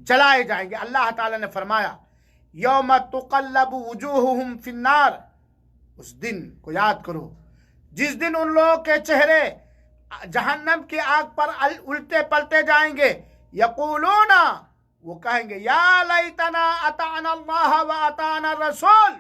जलाए जाएंगे। अल्लाह ताला ने फरमाया, यौम तुक़ल्लबु वुजूहुहुम फिन्नार, उस दिन को याद करो जिस दिन उन लोगों के चेहरे जहन्नम की आग पर उल्टे पलटे जाएंगे। यक़ूलूना, वो कहेंगे, या लैतना अताना अल्लाह व अताना रसूल,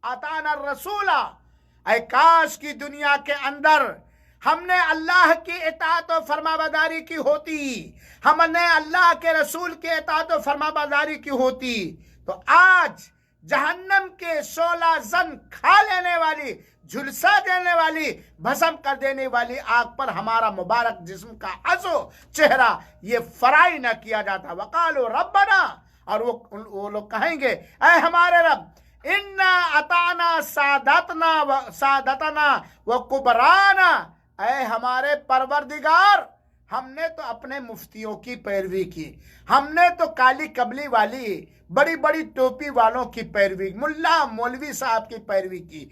अताना रसूला, ऐ काश की दुनिया के अंदर हमने अल्लाह की इताअत और फरमाबरदारी की होती, हमने अल्लाह के रसूल की इताअत और फरमाबरदारी की होती, तो आज जहन्नम के 16 जन खा लेने वाली, झुलसा देने वाली, भस्म कर देने वाली आग पर हमारा मुबारक जिस्म का हंसो चेहरा ये फराई न किया जाता। वकालो रब्बना, और वो लोग कहेंगे, ऐ हमारे रब, इन्ना अताना सादतना व कुबराना, ऐ हमारे परवरदिगार, हमने तो अपने मुफ्तियों की पैरवी की, हमने तो काली कबली वाली बड़ी बड़ी टोपी वालों की पैरवी, मुल्ला मौलवी साहब की पैरवी की।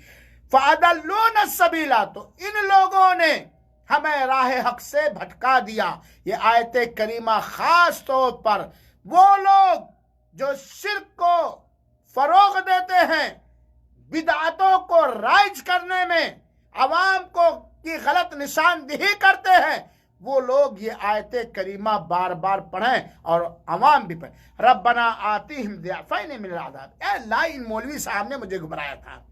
फ़अदल्लूना सबीला, तो इन लोगों ने हमें राह हक से भटका दिया। ये आयत करीमा खास तौर पर वो लोग जो शिर्क को फरोग देते हैं, बिदातों को राइज करने में अवाम को की गलत निशानदेही करते हैं, वो लोग ये आयत करीमा बार बार पढ़ें और अवाम भी पढ़ें। रब्बना आतिहिम ज़िअफ़ैन मिनल अज़ाब, अल्लाह, इन मौलवी साहब ने मुझे गुमराह था,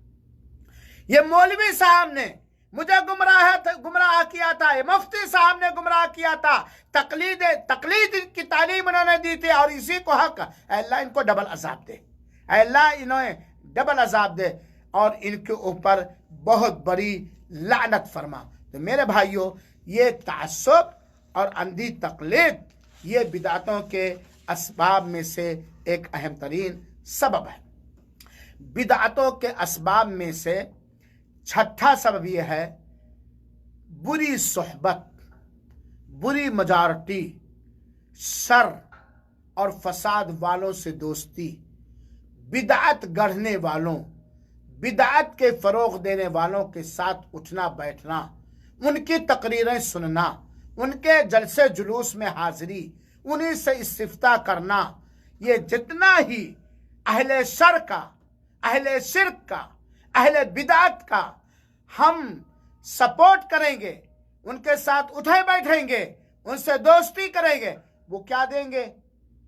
ये मौलवी साहब ने मुझे गुमराह किया था, ये मुफ्ती साहब ने गुमराह किया था, तकलीद की तालीम उन्होंने दी थी, और इसी को हक, अल्लाह इनको डबल अज़ाब दे, अल्लाह इन्हें डबल अज़ाब दे और इनके ऊपर बहुत बड़ी लानत फरमा। तो मेरे भाइयों, ये तासुब और अंधी तकलीद ये बिदातों के असबाब में से एक अहम तरीन सबब है। बिदातों के असबाब में से छठा सबब यह है, बुरी सोहबत, बुरी मजारटी, शर और फसाद वालों से दोस्ती, बिदात गढ़ने वालों, बिदात के फरोग देने वालों के साथ उठना बैठना, उनकी तकरीरें सुनना, उनके जलसे जुलूस में हाजिरी, उन्हीं से इस्तिफ्ता करना, ये जितना ही अहले शर का, अहले शिर्क का, अहले बिदात का हम सपोर्ट करेंगे, उनके साथ उठे बैठेंगे, उनसे दोस्ती करेंगे, वो क्या देंगे?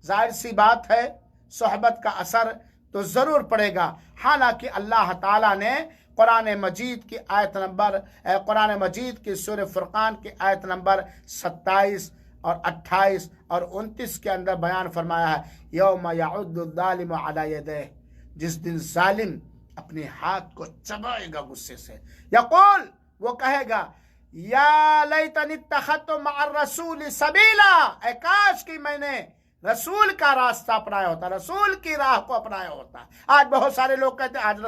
जाहिर सी बात है सोहबत का असर तो जरूर पड़ेगा। हालांकि अल्लाह ताला ने कुरान मजीद की आयत नंबर कुरान मजीद की सूरह फुरकान की आयत नंबर 27 और 28 और 29 के अंदर बयान फरमाया है, यौम यउद्दु ज़ालिमु अला यदैहि, जिस दिन जालिम अपने हाथ को चबाएगा गुस्से से, यक़ूल, वो कहेगा, या लैतनी इत्तखज़तु मअर रसूल सबीला, ऐ काश कि मैंने रसूल का रास्ता अपनाया होता, रसूल की राह को अपनाया होता। आज बहुत सारे लोग कहते हैं आज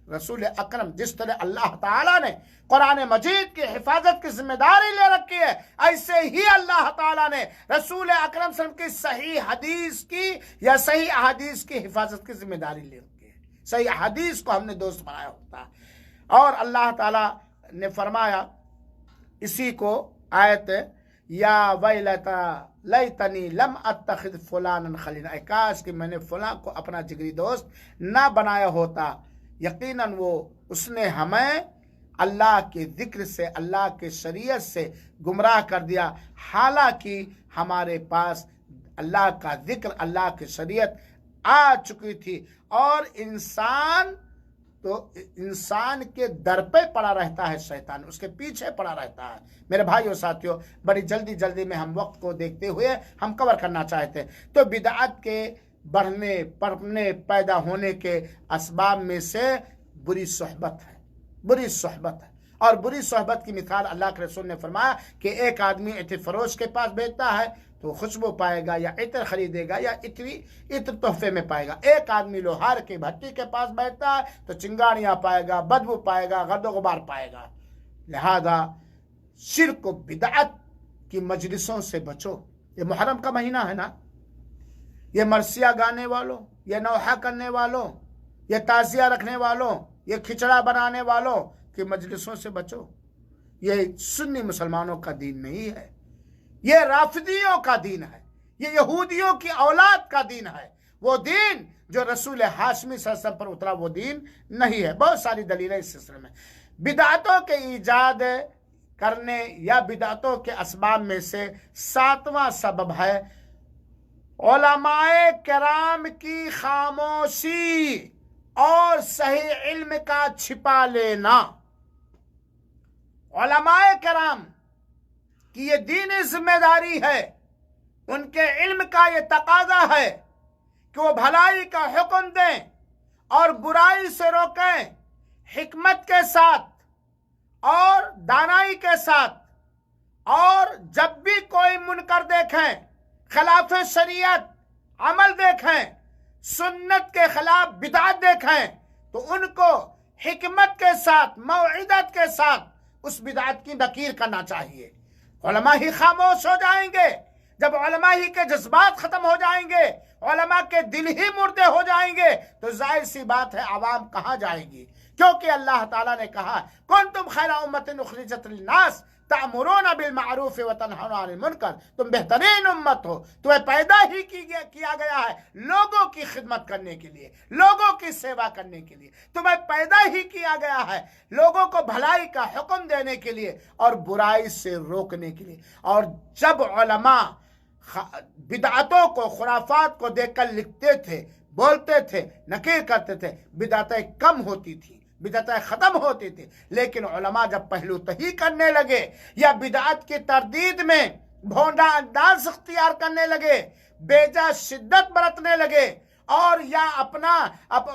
रसूल अकरम, जिस तरह अल्लाह ताला ने कुरान मजीद की हिफाजत की जिम्मेदारी ले रखी है, ऐसे ही अल्लाह ताला ने रसूल अकरम सल्लल्लाहु अलैहि वसल्लम की सही हदीस की या सही अहादीस की हिफाजत की जिम्मेदारी ले रखी है। सही हदीस को हमने दोस्त बनाया होता। और अल्लाह ताला ने फरमाया इसी को आयत, या वैलता लैतनी लम अत्तखिज़ फुलानन खलीला, काश कि मैंने फलां को अपना जिगरी दोस्त ना बनाया होता, यकीनन वो उसने हमें अल्लाह के जिक्र से, अल्लाह के शरीयत से गुमराह कर दिया। हालांकि हमारे पास अल्लाह का जिक्र, अल्लाह की शरीयत आ चुकी थी और इंसान के दर पे पड़ा रहता है शैतान, उसके पीछे पड़ा रहता है। मेरे भाइयों साथियों, बड़ी जल्दी में हम वक्त को देखते हुए हम कवर करना चाहते हैं। तो बिदअत के बढ़ने, पड़ने, पैदा होने के असबाब में से बुरी सोहबत है, बुरी सोहबत है। और बुरी सोहबत की मिसाल अल्लाह के रसूल ने फरमाया कि एक आदमी इत्र फरोश के पास बैठता है तो खुशबू पाएगा, या इत्र खरीदेगा या इत्र तोहफे में पाएगा। एक आदमी लोहार की भट्टी के पास बैठता है तो चिंगारियां पाएगा, बदबू पाएगा, गर्दो गुबार पाएगा। लिहाजा शिर्क व बिदअत की मजलिसों से बचो। ये मुहर्रम का महीना है ना, ये मरसिया गाने वालों, ये नौहा करने वालों, ये ताजिया रखने वालों, ये खिचड़ा बनाने वालों की मजलिसों से बचो। ये सुन्नी मुसलमानों का दीन नहीं है, ये राफिदियों का दीन है, ये यहूदियों की औलाद का दीन है। वो दीन जो रसूल हाशमी सल्लल्लाहु अलैहि वसल्लम पर उतरा वो दीन नहीं है। बहुत सारी दलीलें इस सिलसिले में। बिदअतों के ईजाद करने या बिदअतों के असबाब में से 7वां सबब है उलमाए किराम की खामोशी और सही इल्म का छिपा लेना। उलमाए किराम कि ये दीनी जिम्मेदारी है, उनके इल्म का ये तकाजा है कि वो भलाई का हुक्म दें और बुराई से रोकें, हिकमत के साथ और दानाई के साथ। और जब भी कोई मुनकर देखें, खिलाफ शरीयत अमल देखें, सुन्नत के खिलाफ बिदअत देखें, तो उनको हिकमत के साथ, मौइदत के साथ उस बिदअत की नकीर करना चाहिए। उलमा ही खामोश हो जाएंगे, जब उलमा ही के जज्बात खत्म हो जाएंगे, उलमा के दिल ही मुर्दे हो जाएंगे, तो जाहिर सी बात है आवाम कहाँ जाएगी। क्योंकि अल्लाह ताला ने कहा, कुंतुम खैरा उम्मतिन उखरिजत लिन्नास तामुरून बिल मारूफ व तनहौना अनिल मुनकर, तुम बेहतरीन उम्मत हो, तुम्हें पैदा ही किया गया है लोगों की खिदमत करने के लिए, लोगों की सेवा करने के लिए। तुम्हें पैदा ही किया गया है लोगों को भलाई का हुक्म देने के लिए और बुराई से रोकने के लिए। और जब उलमा बिदअतों को, खुराफात को देखकर लिखते थे, बोलते थे, नकीर करते थे, बिदअतें कम होती थी, बिदअतें खत्म होती थी। लेकिन उलमा जब पहलू तही करने लगे या बिदअत की तरदीद में भोंडा अंदाज इख्तियार करने लगे, बेजा शिद्दत बरतने लगे, और या अब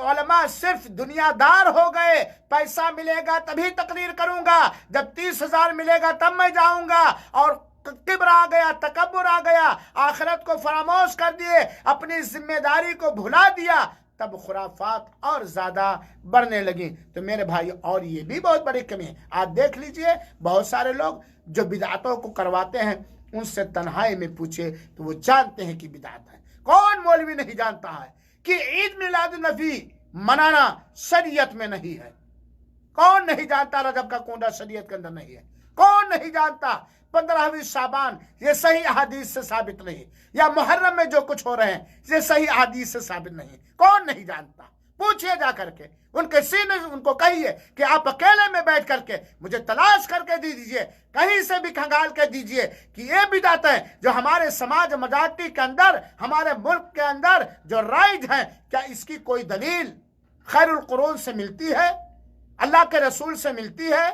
उलमा सिर्फ दुनियादार हो गए, पैसा मिलेगा तभी तकरीर करूंगा, जब 30,000 मिलेगा तब मैं जाऊंगा, और किब्र आ गया, तकब्बुर आ गया, आखिरत को फरामोश कर दिए, अपनी जिम्मेदारी को भुला दिया, तब खुराफात और ज्यादा बढ़ने लगी। तो मेरे भाई, और ये भी बहुत बड़ी कमी है। आप देख लीजिए, बहुत सारे लोग जो बिदअतों को करवाते हैं उनसे तन्हाई में पूछे तो वो जानते हैं कि बिदअत है। कौन मौलवी नहीं जानता है कि ईद मिलाद नबी मनाना शरीयत में नहीं है? कौन नहीं जानता रजब का कोंडा शरीयत के अंदर नहीं है? कौन नहीं जानता 15वीं शाबान ये सही हदीस से साबित नहीं, या मुहर्रम में जो कुछ हो रहे हैं ये सही हदीस से साबित नहीं? कौन नहीं जानता? पूछिए जा करके, उनके सीने उनको कहिए कि आप अकेले में बैठ करके मुझे तलाश करके दीजिए, कहीं से भी खंगाल के दीजिए कि ये बिदअत है जो हमारे समाज मजाटी के अंदर, हमारे मुल्क के अंदर जो राइज है, क्या इसकी कोई दलील खैरुल कुरून से मिलती है, अल्लाह के रसूल से मिलती है,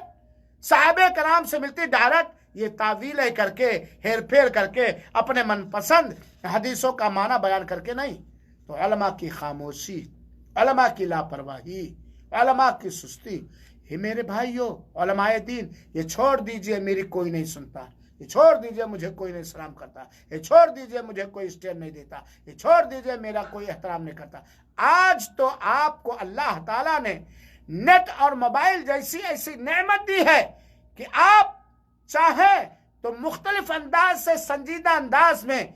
साहबे कराम से मिलती? डायरेक्ट ये तावीलें करके, हेर फेर करके, अपने मनपसंद हदीसों का माना बयान करके नहीं। तो उलमा की खामोशी, उलमा की लापरवाही, उलमा की सुस्ती, हे मेरे भाइयों उलमाए दीन, ये छोड़ दीजिए, मेरी कोई नहीं सुनता, ये छोड़ दीजिए, मुझे कोई नहीं सलाम करता, ये छोड़ दीजिए, मुझे कोई स्टेन नहीं देता, ये छोड़ दीजिए, मेरा कोई एहतराम नहीं करता। आज तो आपको अल्लाह ताला ने नेट और मोबाइल जैसी ऐसी नेमत दी है कि आप चाहे तो मुख्तलिफ अंदाज से, संजीदा अंदाज में,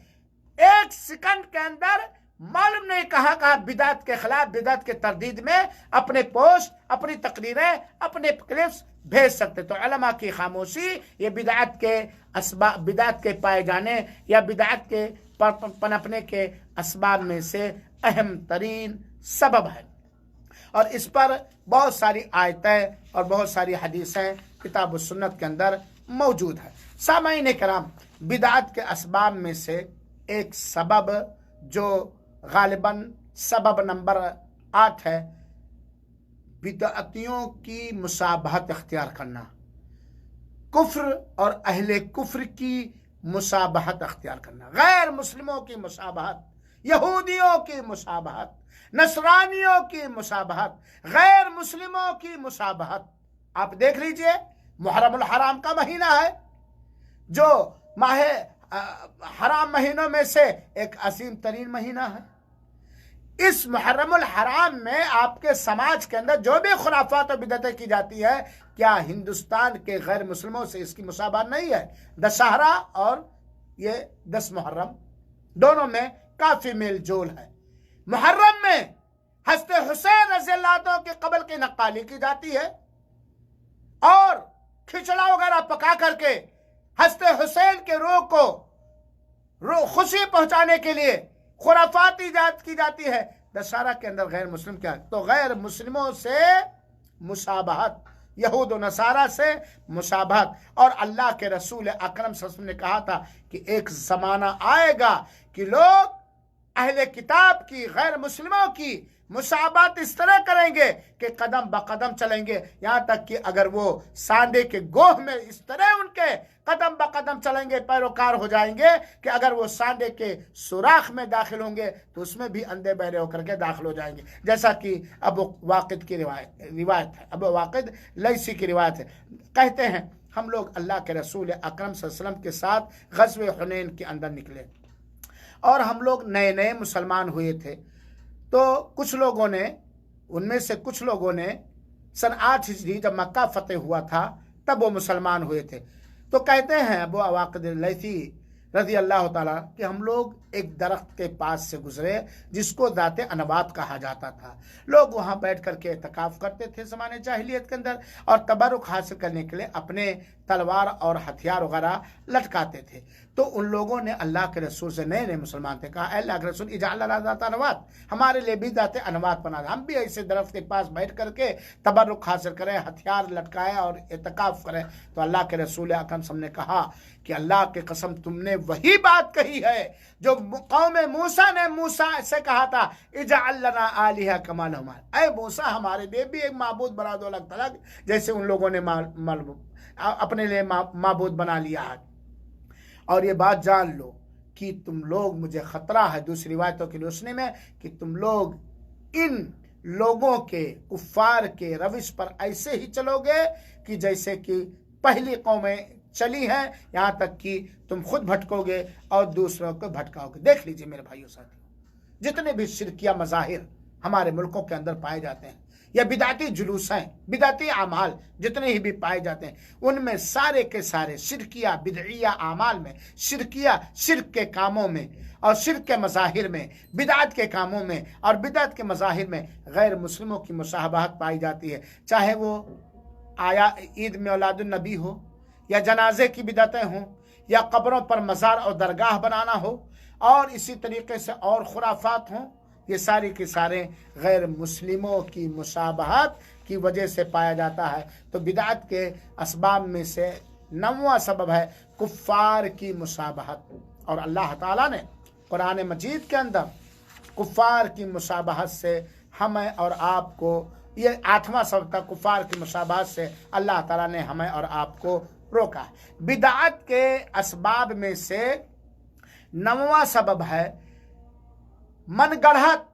एक सेकंड के अंदर मालूम नहीं कहाँ बिदात के खिलाफ, बिदात के तरदीद में अपने पोस्ट, अपनी तकरीरें, अपने क्लिप्स भेज सकते। तो उलमा की खामोशी ये बिदात के असबाब, बिदात के पाए जाने या बिदात के पनपने के असबाब में से अहम तरीन सबब है। और इस पर बहुत सारी आयतें और बहुत सारी हदीसें किताब सुन्नत के अंदर मौजूद है। सामाईन कराम, बिदात के असबाब में से एक सबब जो गालिबन सबब नंबर 8 है, बिदअतियों की मुसाबहत इख्तियार करना, कुफ्र और अहले कुफ्र की मुसाबहत इख्तियार करना, गैर मुस्लिमों की मुसाबहत, यहूदियों की मुसाबहत, नसरानियों की मुसाबहत, गैर मुस्लिमों की मुसाबहत। आप देख लीजिए, मुहर्रमुल हराम का महीना है जो माह हराम महीनों में से एक असीम तरीन महीना है। इस मुहर्रमुल हराम में आपके समाज के अंदर जो भी खुराफात और बिदअतें की जाती है, क्या हिंदुस्तान के गैर मुस्लिमों से इसकी मुसाबहत नहीं है? दशहरा और ये 10 मुहर्रम दोनों में काफी मेल जोल है। मुहर्रम में हज़रत हुसैन रज़ियल्लाहु अन्हु के कब्र की नक्काली की जाती है और खिचड़ा वगैरह पका करके हज़रत हुसैन के रूह को खुशी पहुंचाने के लिए खुराफात इजाद की जाती है। दशहरा के अंदर गैर मुस्लिम क्या? तो गैर मुस्लिमों से मुसाबहत, यहूद और नसारा से मुसाबहत। और अल्लाह के रसूल अकरम सल्लल्लाहु अलैहि वसल्लम ने कहा था कि एक ज़माना आएगा कि लोग अहले किताब की, गैर मुस्लिमों की मुसाबहत इस तरह करेंगे कि कदम ब कदम चलेंगे, यहाँ तक कि अगर वो सांडे के गोह में इस तरह उनके कदम ब कदम चलेंगे, पैरोकार हो जाएंगे कि अगर वो सांडे के सुराख में दाखिल होंगे तो उसमें भी अंधे बहरे होकर के दाखिल हो जाएंगे। जैसा कि अबू वाक़िद की रिवायत है, अबू वाक़िद लैसी की रिवायत है। कहते हैं हम लोग अल्लाह के रसूल अकरम सल्लल्लाहु अलैहि वसल्लम के साथ ग़ज़वे हुनैन के अंदर निकले और हम लोग नए नए मुसलमान हुए थे। तो कुछ लोगों ने, उनमें से कुछ लोगों ने सन 8 हिजरी जब मक्का फतेह हुआ था तब वो मुसलमान हुए थे। तो कहते हैं अबू वाक़िद लैसी रज़ी अल्लाह ताला कि हम लोग एक दरख्त के पास से गुजरे जिसको ज़ाते अनवात कहा जाता था। लोग वहाँ बैठ करके एतकाफ़ करते थे ज़माने जाहिलियत के अंदर और तबरुक हासिल करने के लिए अपने तलवार और हथियार वगैरह लटकाते थे। तो उन लोगों ने अल्लाह के रसूल से, नए नए मुसलमान थे, कहा अल्लाह के रसूल इजाअल लना ज़ात अनवात, हमारे लिए भी ज़ाते अनवात बना दे, हम भी ऐसे दरख्त के पास बैठ करके तबरुक हासिल करें, हथियार लटकाएं और एतकाफ़ करें। तो अल्लाह के रसूल अकरम ने कहा कि अल्लाह के कसम तुमने वही बात कही है जो कौम मूसा ने मूसा से कहा था, इजअल लना आलिहा कमा लहुम, ऐ मूसा हमारे लिए भी एक माबूद बना दो अलग थलग, जैसे उन लोगों ने अपने लिए माबूद बना लिया है। और ये बात जान लो कि तुम लोग, मुझे खतरा है दूसरी रिवायतों की रोशनी में, कि तुम लोग इन लोगों के, कुफ्फार के रविश पर ऐसे ही चलोगे कि जैसे कि पहली कौमें चली हैं, यहाँ तक कि तुम खुद भटकोगे और दूसरों को भटकाओगे। देख लीजिए मेरे भाइयों साथियों, जितने भी शिरकिया मज़ाहिर हमारे मुल्कों के अंदर पाए जाते हैं या बिदाती जुलूस हैं, बिदाती आमाल जितने ही भी पाए जाते हैं, उनमें सारे के सारे शिरकिया बिदइया आमाल में, शिरक के कामों में और शिरक के मज़ाहिर में, बिदात के कामों में और बिदात के मज़ाहिर में गैर मुस्लिमों की मुसाहबत पाई जाती है। चाहे वो आया ईद मिलादुन नबी हो या जनाजे की बिदअतें हों या कब्रों पर मज़ार और दरगाह बनाना हो और इसी तरीके से और खुराफात हों ये सारी की सारे गैर मुस्लिमों की मुशाबहत की वजह से पाया जाता है। तो बिदअत के असबाब में से 9वां सबब है कुफ्फार की मुशाबहत। और अल्लाह ताला ने कुरान मजीद के अंदर कुफ्फार की मुशाबहत से हमें और आपको, ये 8वां सबब था, कुफ्फार की मुशाबहत से अल्लाह ताला ने हमें और आपको रोका है। बिदअत के असबाब में से 9वां सबब है मनगढ़ंत,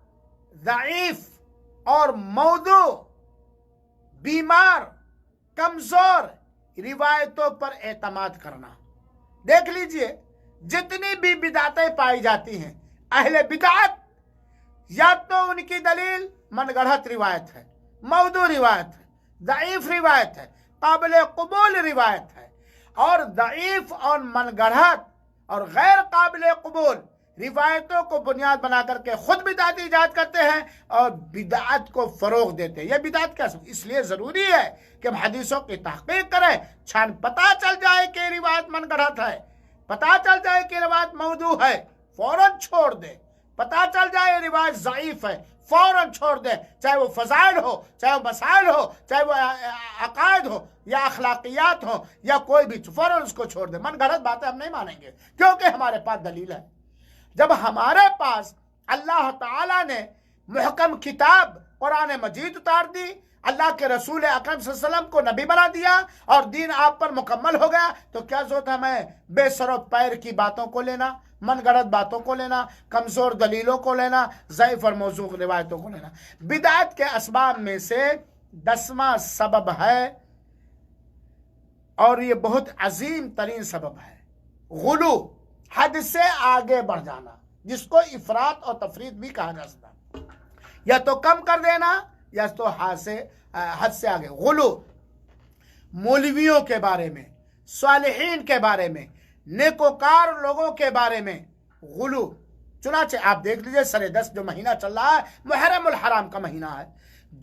ज़ईफ और मौदू, बीमार, कमजोर रिवायतों पर एतमाद करना। देख लीजिए, जितनी भी बिदअतें पाई जाती हैं, अहले बिदअत या तो उनकी दलील मनगढ़ंत रिवायत है, मौदू रिवायत है, ज़ईफ रिवायत है, काबिल कबूल रिवायत है। और ज़ईफ और मनगढ़ंत और गैर काबिल कबूल रिवायतों को बुनियाद बना करके खुद बिदअत ईजाद करते हैं और बिदअत को फरोग देते हैं। यह बिदअत का इसलिए जरूरी है कि हम हदीसों की तहकीक करें, छान पता चल जाए कि रिवायत मनगढ़ंत है, पता चल जाए कि रिवायत मौदू है, फौरन छोड़ दे। पता चल जाए रिवायत ज़ईफ है, फौरन छोड़ दे। चाहे वो फजाइल हो, चाहे वो मसाइल हो, चाहे वो अकायद हो या अखलाकियात हो या कोई भी, फौरन उसको छोड़ दे। मनगढ़ंत बातें हम नहीं मानेंगे क्योंकि हमारे पास दलील है। जब हमारे पास अल्लाह ताला ने मुहकम किताब कुरान मजीद उतार दी, अल्लाह के रसूल अकरम सल्लल्लाहु अलैहि वसल्लम को नबी बना दिया और दीन आप पर मुकम्मल हो गया, तो क्या जरूरत है हमें बेसर पैर की बातों को लेना, मनगढ़ंत बातों को लेना, कमजोर दलीलों को लेना, ज़ईफ और मौजूद रिवायतों को लेना। बिदअत के असबाब में से 10वां सबब है और ये बहुत अजीम तरीन सबब है, गुलू, हद से आगे बढ़ जाना, जिसको इफरात और तफरीत भी कहा जा सकता है। या तो कम कर देना या तो हद से आगे। गुलू, मौलवियों के बारे में, सालिहीन के बारे में, नेकोकार लोगों के बारे में गुलू। चुनाचे आप देख लीजिए, सरे 10 जो महीना चल रहा है, मुहर्रमुल हराम का महीना है।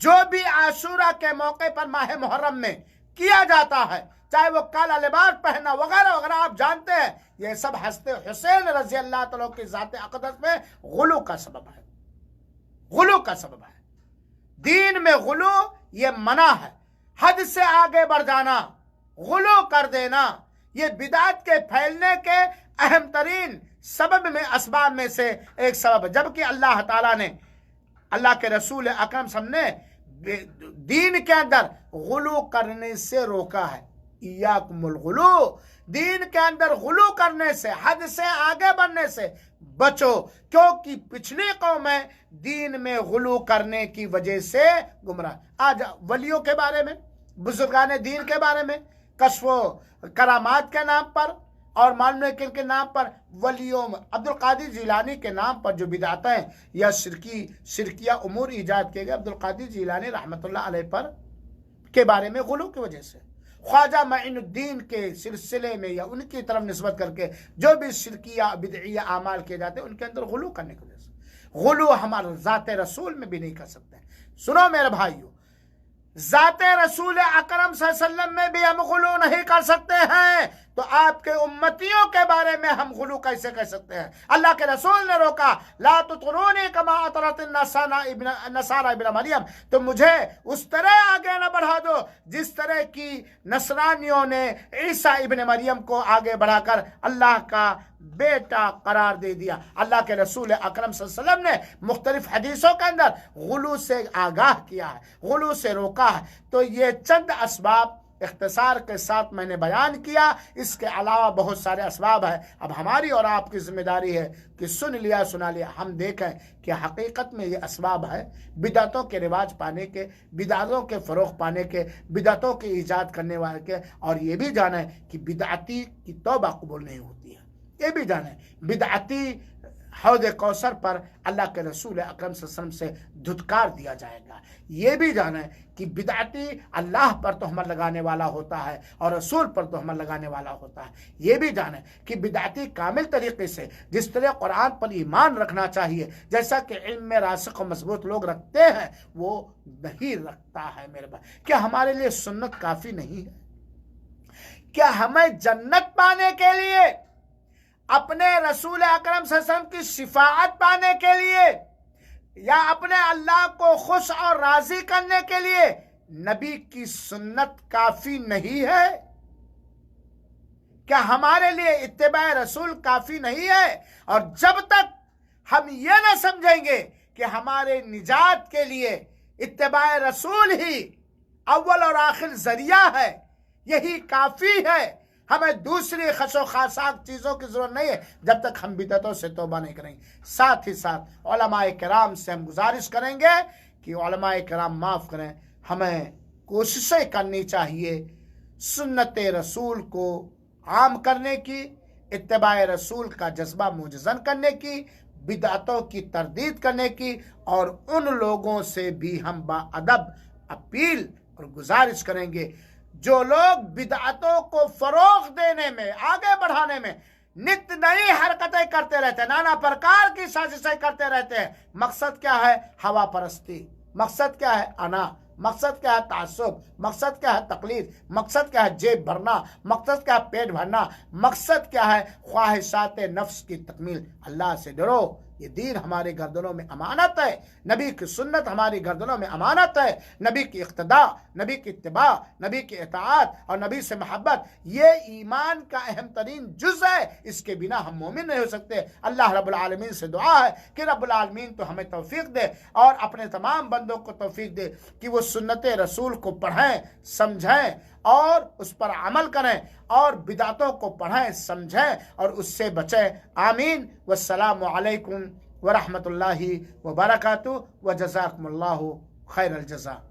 जो भी आशूरा के मौके पर माह मुहर्रम में किया जाता है, चाहे वो काला लिबास पहनना वगैरह वगैरह, आप जानते हैं ये सब हस्ते हुसैन रजी अल्लाह तआला की जात अक़दस में गुलू का सबब है, गुलू का सबब है। दीन में गुलू ये मना है, हद से आगे बढ़ जाना, गुलू कर देना, ये बिदअत के फैलने के अहम तरीन सबब में, असबाब में से एक सबब है। जबकि अल्लाह ताला ने, अल्लाह के रसूल अकरम सबने दीन के अंदर गुलू करने से रोका है। इय्याकुमुल गुलू, दीन के अंदर गुलू करने से, हद से आगे बढ़ने से बचो, क्योंकि पिछली कौमें दीन में गुलू करने की वजह से गुमराह। आज वलियों के बारे में, बुजुर्गान दीन के बारे में, कश्फो करामात के नाम पर और मालूम के नाम पर, वलियों में अब्दुल कादिर जिलानी के नाम पर जो बिदअतें या शिरकिया उमूर ईजाद किए गए, अब्दुल कादिर जिलानी रहमतुल्लाह अलैह पर के बारे में गुलू की वजह से, ख्वाजा माइनुद्दीन के सिलसिले में या उनकी तरफ निस्बत करके जो भी शिरकिया बिदइया आमाल किए जाते हैं, उनके अंदर गुलू करने की वजह से। गुलू हमारे ज़ाते रसूल में भी नहीं कर सकते। सुनो मेरे भाइयों, ज़ाते रसूल अकरम सल्लल्लाहु अलैहि वसल्लम में भी हम गुलू नहीं कर सकते हैं, तो आपके उम्मतियों के बारे में हम गुलू कैसे कर सकते हैं? अल्लाह के रसूल ने रोका, ला तुतरूनी कमा अतरत नसारा इब्न मरियम, तो मुझे उस तरह आगे न बढ़ा दो जिस तरह की नसरानियों ने ईसा इब्न मरियम को आगे बढ़ाकर अल्लाह का बेटा करार दे दिया। अल्लाह के रसूल अकरम सल्लल्लाहु अलैहि वसल्लम ने मुख्तलिफ हदीसों के अंदर गुलू से आगाह किया है, गुलू से रोका है। तो ये चंद असबाब इख्तिसार के साथ मैंने बयान किया, इसके अलावा बहुत सारे असबाब हैं। अब हमारी और आपकी जिम्मेदारी है कि सुन लिया सुना लिया, हम देखें कि हकीकत में ये असबाब है बिदअतों के रिवाज पाने के, बिदअतों के फ़रोग़ पाने के, बिदअतों के ईजाद करने वाले के। और ये भी जाने कि बिदअती की तौबा कबूल नहीं होती है, ये भी जाने बिदअती हौद कौसर पर अल्लाह के रसूल अकरम सल्लल्लाहु अलैहि वसल्लम से धुतकार दिया जाएगा। ये भी जाने कि बिदअती अल्लाह पर तोहमत लगाने वाला होता है और रसूल पर तोहमत लगाने वाला होता है। ये भी जाने कि बिदअती कामिल तरीके से जिस तरह कुरान पर ईमान रखना चाहिए, जैसा कि इल्म में रासिख और मजबूत लोग रखते हैं, वो नहीं रखता है। मेरे भाई, क्या हमारे लिए सुन्नत काफ़ी नहीं है? क्या हमें जन्नत पाने के लिए, अपने रसूल अकरम सल्लल्लाहु अलैहि वसल्लम की शिफाअत पाने के लिए या अपने अल्लाह को खुश और राजी करने के लिए नबी की सुन्नत काफी नहीं है? क्या हमारे लिए इत्तिबा रसूल काफी नहीं है? और जब तक हम ये ना समझेंगे कि हमारे निजात के लिए इत्तिबा रसूल ही अव्वल और आखिर जरिया है, यही काफी है, हमें दूसरी खसो खासाक चीज़ों की ज़रूरत नहीं है, जब तक हम बिदअतों से तौबा नहीं करेंगे। साथ ही साथ उलमाए किराम से हम गुजारिश करेंगे कि उलमाए किराम माफ़ करें, हमें कोशिशें करनी चाहिए सुन्नत रसूल को आम करने की, इत्तिबाए रसूल का जज्बा मुजज़्ज़न करने की, बिदअतों की तरदीद करने की, और उन लोगों से भी हम बाअदब अपील और गुजारिश करेंगे जो लोग बिदअतों को फरोग देने में, आगे बढ़ाने में नित्य नई हरकतें करते रहते हैं, नाना प्रकार की साजिशें करते रहते हैं। मकसद क्या है? हवा परस्ती। मकसद क्या है? अना। मकसद क्या है? तासुब। मकसद क्या है? तकलीद। मकसद क्या है? जेब भरना। मकसद क्या है? पेट भरना। मकसद क्या है? ख्वाहिशात नफ्स की तकमील। अल्लाह से डरो, ये दीन हमारे गर्दनों में अमानत है, नबी की सुन्नत हमारी गर्दनों में अमानत है, नबी की इख्तिदा, नबी की इत्तिबा, नबी की इताअत और नबी से मोहब्बत ये ईमान का अहम तरीन जुज है, इसके बिना हम मोमिन नहीं हो सकते। अल्लाह रब्बुल आलमीन से दुआ है कि रब्बुल आलमीन तो हमें तौफीक दे और अपने तमाम बंदों को तौफीक दे कि वो सुन्नत रसूल को पढ़ें, समझें और उस पर अमल करें, और बिदातों को पढ़ें, समझें और उससे बचें। आमीन। वस्सलामु अलैकुम व रहमतुल्लाहि व बरकातुहू व जज़ाकुमुल्लाहु खैरल जज़ा।